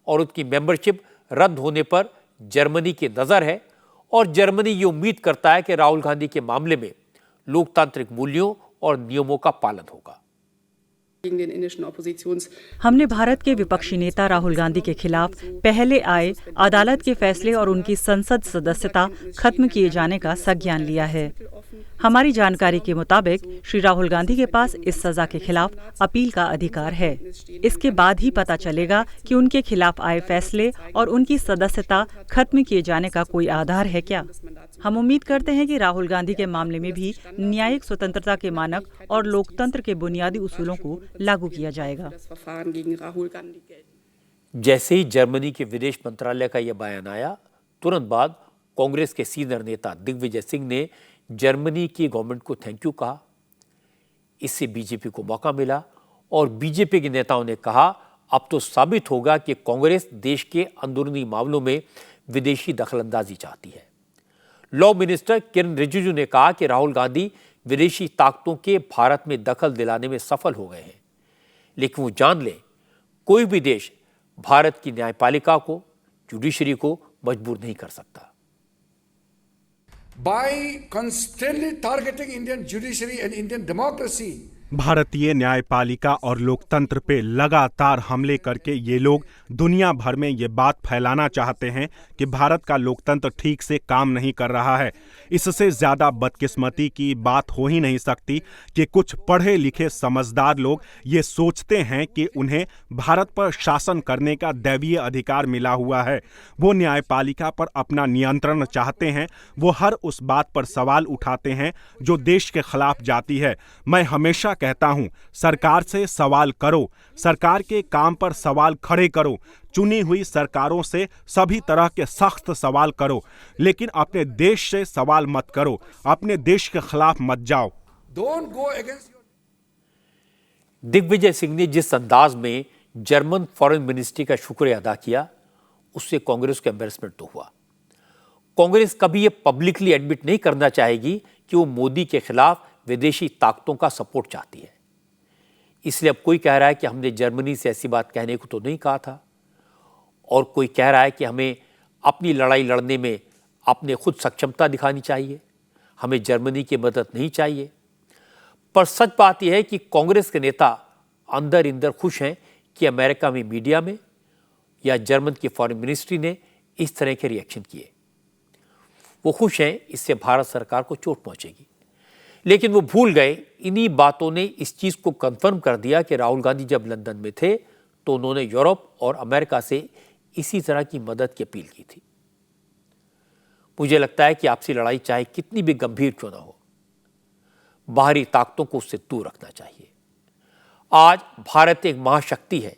और उनकी मेंबरशिप रद्द होने पर जर्मनी की नजर है और जर्मनी ये उम्मीद करता है कि राहुल गांधी के मामले में लोकतांत्रिक मूल्यों और नियमों का पालन होगा। हमने भारत के विपक्षी नेता राहुल गांधी के खिलाफ पहले आए अदालत के फैसले और उनकी संसद सदस्यता खत्म किए जाने का संज्ञान लिया है। हमारी जानकारी के मुताबिक श्री राहुल गांधी के पास इस सजा के खिलाफ अपील का अधिकार है। इसके बाद ही पता चलेगा कि उनके खिलाफ आए फैसले और उनकी सदस्यता खत्म किए जाने का कोई आधार है क्या। हम उम्मीद करते हैं कि राहुल गांधी के मामले में भी न्यायिक स्वतंत्रता के मानक और लोकतंत्र के बुनियादी उसूलों को लागू किया जाएगा। जैसे ही जर्मनी के विदेश मंत्रालय का यह बयान आया, तुरंत बाद कांग्रेस के सीनियर नेता दिग्विजय सिंह ने जर्मनी की गवर्नमेंट को थैंक यू कहा। इससे बीजेपी को मौका मिला और बीजेपी के नेताओं ने कहा अब तो साबित होगा कि कांग्रेस देश के अंदरूनी मामलों में विदेशी दखलंदाजी चाहती है। लॉ मिनिस्टर किरण रिजिजू ने कहा कि राहुल गांधी विदेशी ताकतों के भारत में दखल दिलाने में सफल हो गए हैं, लेकिन वो जान लें कोई भी देश भारत की न्यायपालिका को, जुडिशरी को मजबूर नहीं कर सकता। By constantly targeting Indian judiciary and Indian democracy, भारतीय न्यायपालिका और लोकतंत्र पे लगातार हमले करके ये लोग दुनिया भर में ये बात फैलाना चाहते हैं कि भारत का लोकतंत्र ठीक से काम नहीं कर रहा है। इससे ज्यादा बदकिस्मती की बात हो ही नहीं सकती कि कुछ पढ़े लिखे समझदार लोग ये सोचते हैं कि उन्हें भारत पर शासन करने का दैवीय अधिकार मिला हुआ है। वो न्यायपालिका पर अपना नियंत्रण चाहते हैं। वो हर उस बात पर सवाल उठाते हैं जो देश के खिलाफ जाती है। मैं हमेशा कहता हूं, सरकार से सवाल करो, सरकार के काम पर सवाल खड़े करो, चुनी हुई सरकारों से सभी तरह के सख्त सवाल करो, लेकिन अपने देश से सवाल मत करो, अपने देश के खिलाफ मत जाओ। don't go against your... Digvijay Singh ने जिस अंदाज में जर्मन फॉरेन मिनिस्ट्री का शुक्रिया अदा किया, उससे कांग्रेस को एम्बैरेसमेंट तो हुआ। कांग्रेस कभी यह पब्लिकली एडमिट नहीं करना चाहेगी कि वो मोदी के खिलाफ विदेशी ताकतों का सपोर्ट चाहती है। इसलिए अब कोई कह रहा है कि हमने जर्मनी से ऐसी बात कहने को तो नहीं कहा था, और कोई कह रहा है कि हमें अपनी लड़ाई लड़ने में अपने खुद सक्षमता दिखानी चाहिए, हमें जर्मनी की मदद नहीं चाहिए। पर सच बात यह है कि कांग्रेस के नेता अंदर इंदर खुश हैं कि अमेरिका में मीडिया में या जर्मन की फॉरेन मिनिस्ट्री ने इस तरह के रिएक्शन किए। वो खुश हैं, इससे भारत सरकार को चोट पहुंचेगी। लेकिन वो भूल गए, इन्हीं बातों ने इस चीज़ को कंफर्म कर दिया कि राहुल गांधी जब लंदन में थे तो उन्होंने यूरोप और अमेरिका से इसी तरह की मदद की अपील की थी। मुझे लगता है कि आपसी लड़ाई चाहे कितनी भी गंभीर क्यों ना हो, बाहरी ताकतों को उससे दूर रखना चाहिए। आज भारत एक महाशक्ति है,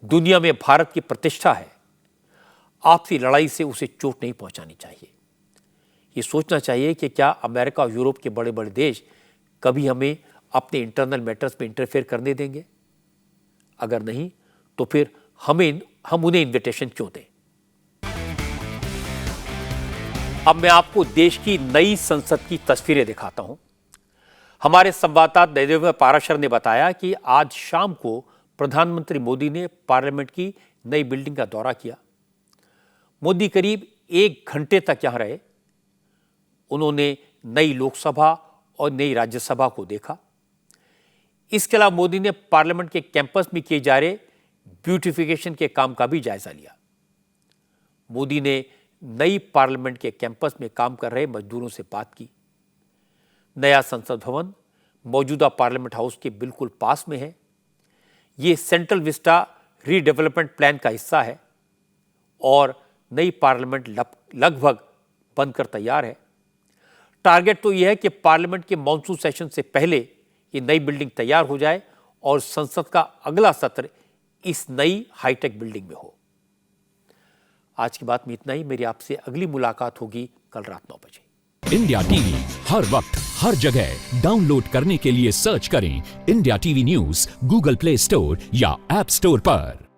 दुनिया में भारत की प्रतिष्ठा है। आपसी लड़ाई से उसे चोट नहीं पहुंचानी चाहिए। ये सोचना चाहिए कि क्या अमेरिका और यूरोप के बड़े बड़े देश कभी हमें अपने इंटरनल मैटर्स में इंटरफेयर करने देंगे? अगर नहीं तो फिर हम उन्हें इन्विटेशन क्यों दें? अब मैं आपको देश की नई संसद की तस्वीरें दिखाता हूं। हमारे संवाददाता देवेंद्र पाराशर ने बताया कि आज शाम को प्रधानमंत्री मोदी ने पार्लियामेंट की नई बिल्डिंग का दौरा किया। मोदी करीब 1 घंटे तक यहां रहे। उन्होंने नई लोकसभा और नई राज्यसभा को देखा। इसके अलावा मोदी ने पार्लियामेंट के कैंपस में किए जा रहे ब्यूटिफिकेशन के काम का भी जायजा लिया। मोदी ने नई पार्लियामेंट के कैंपस में काम कर रहे मजदूरों से बात की। नया संसद भवन मौजूदा पार्लियामेंट हाउस के बिल्कुल पास में है। ये सेंट्रल विस्टा रीडेवलपमेंट प्लान का हिस्सा है और नई पार्लियामेंट लगभग बनकर तैयार है। टारगेट तो यह है कि पार्लियामेंट के मॉनसून सेशन से पहले ये नई बिल्डिंग तैयार हो जाए और संसद का अगला सत्र इस नई हाईटेक बिल्डिंग में हो। आज की बात में इतना ही। मेरी आपसे अगली मुलाकात होगी कल रात 9 बजे। इंडिया टीवी हर वक्त हर जगह डाउनलोड करने के लिए सर्च करें India TV news Google play store या ऐप स्टोर पर।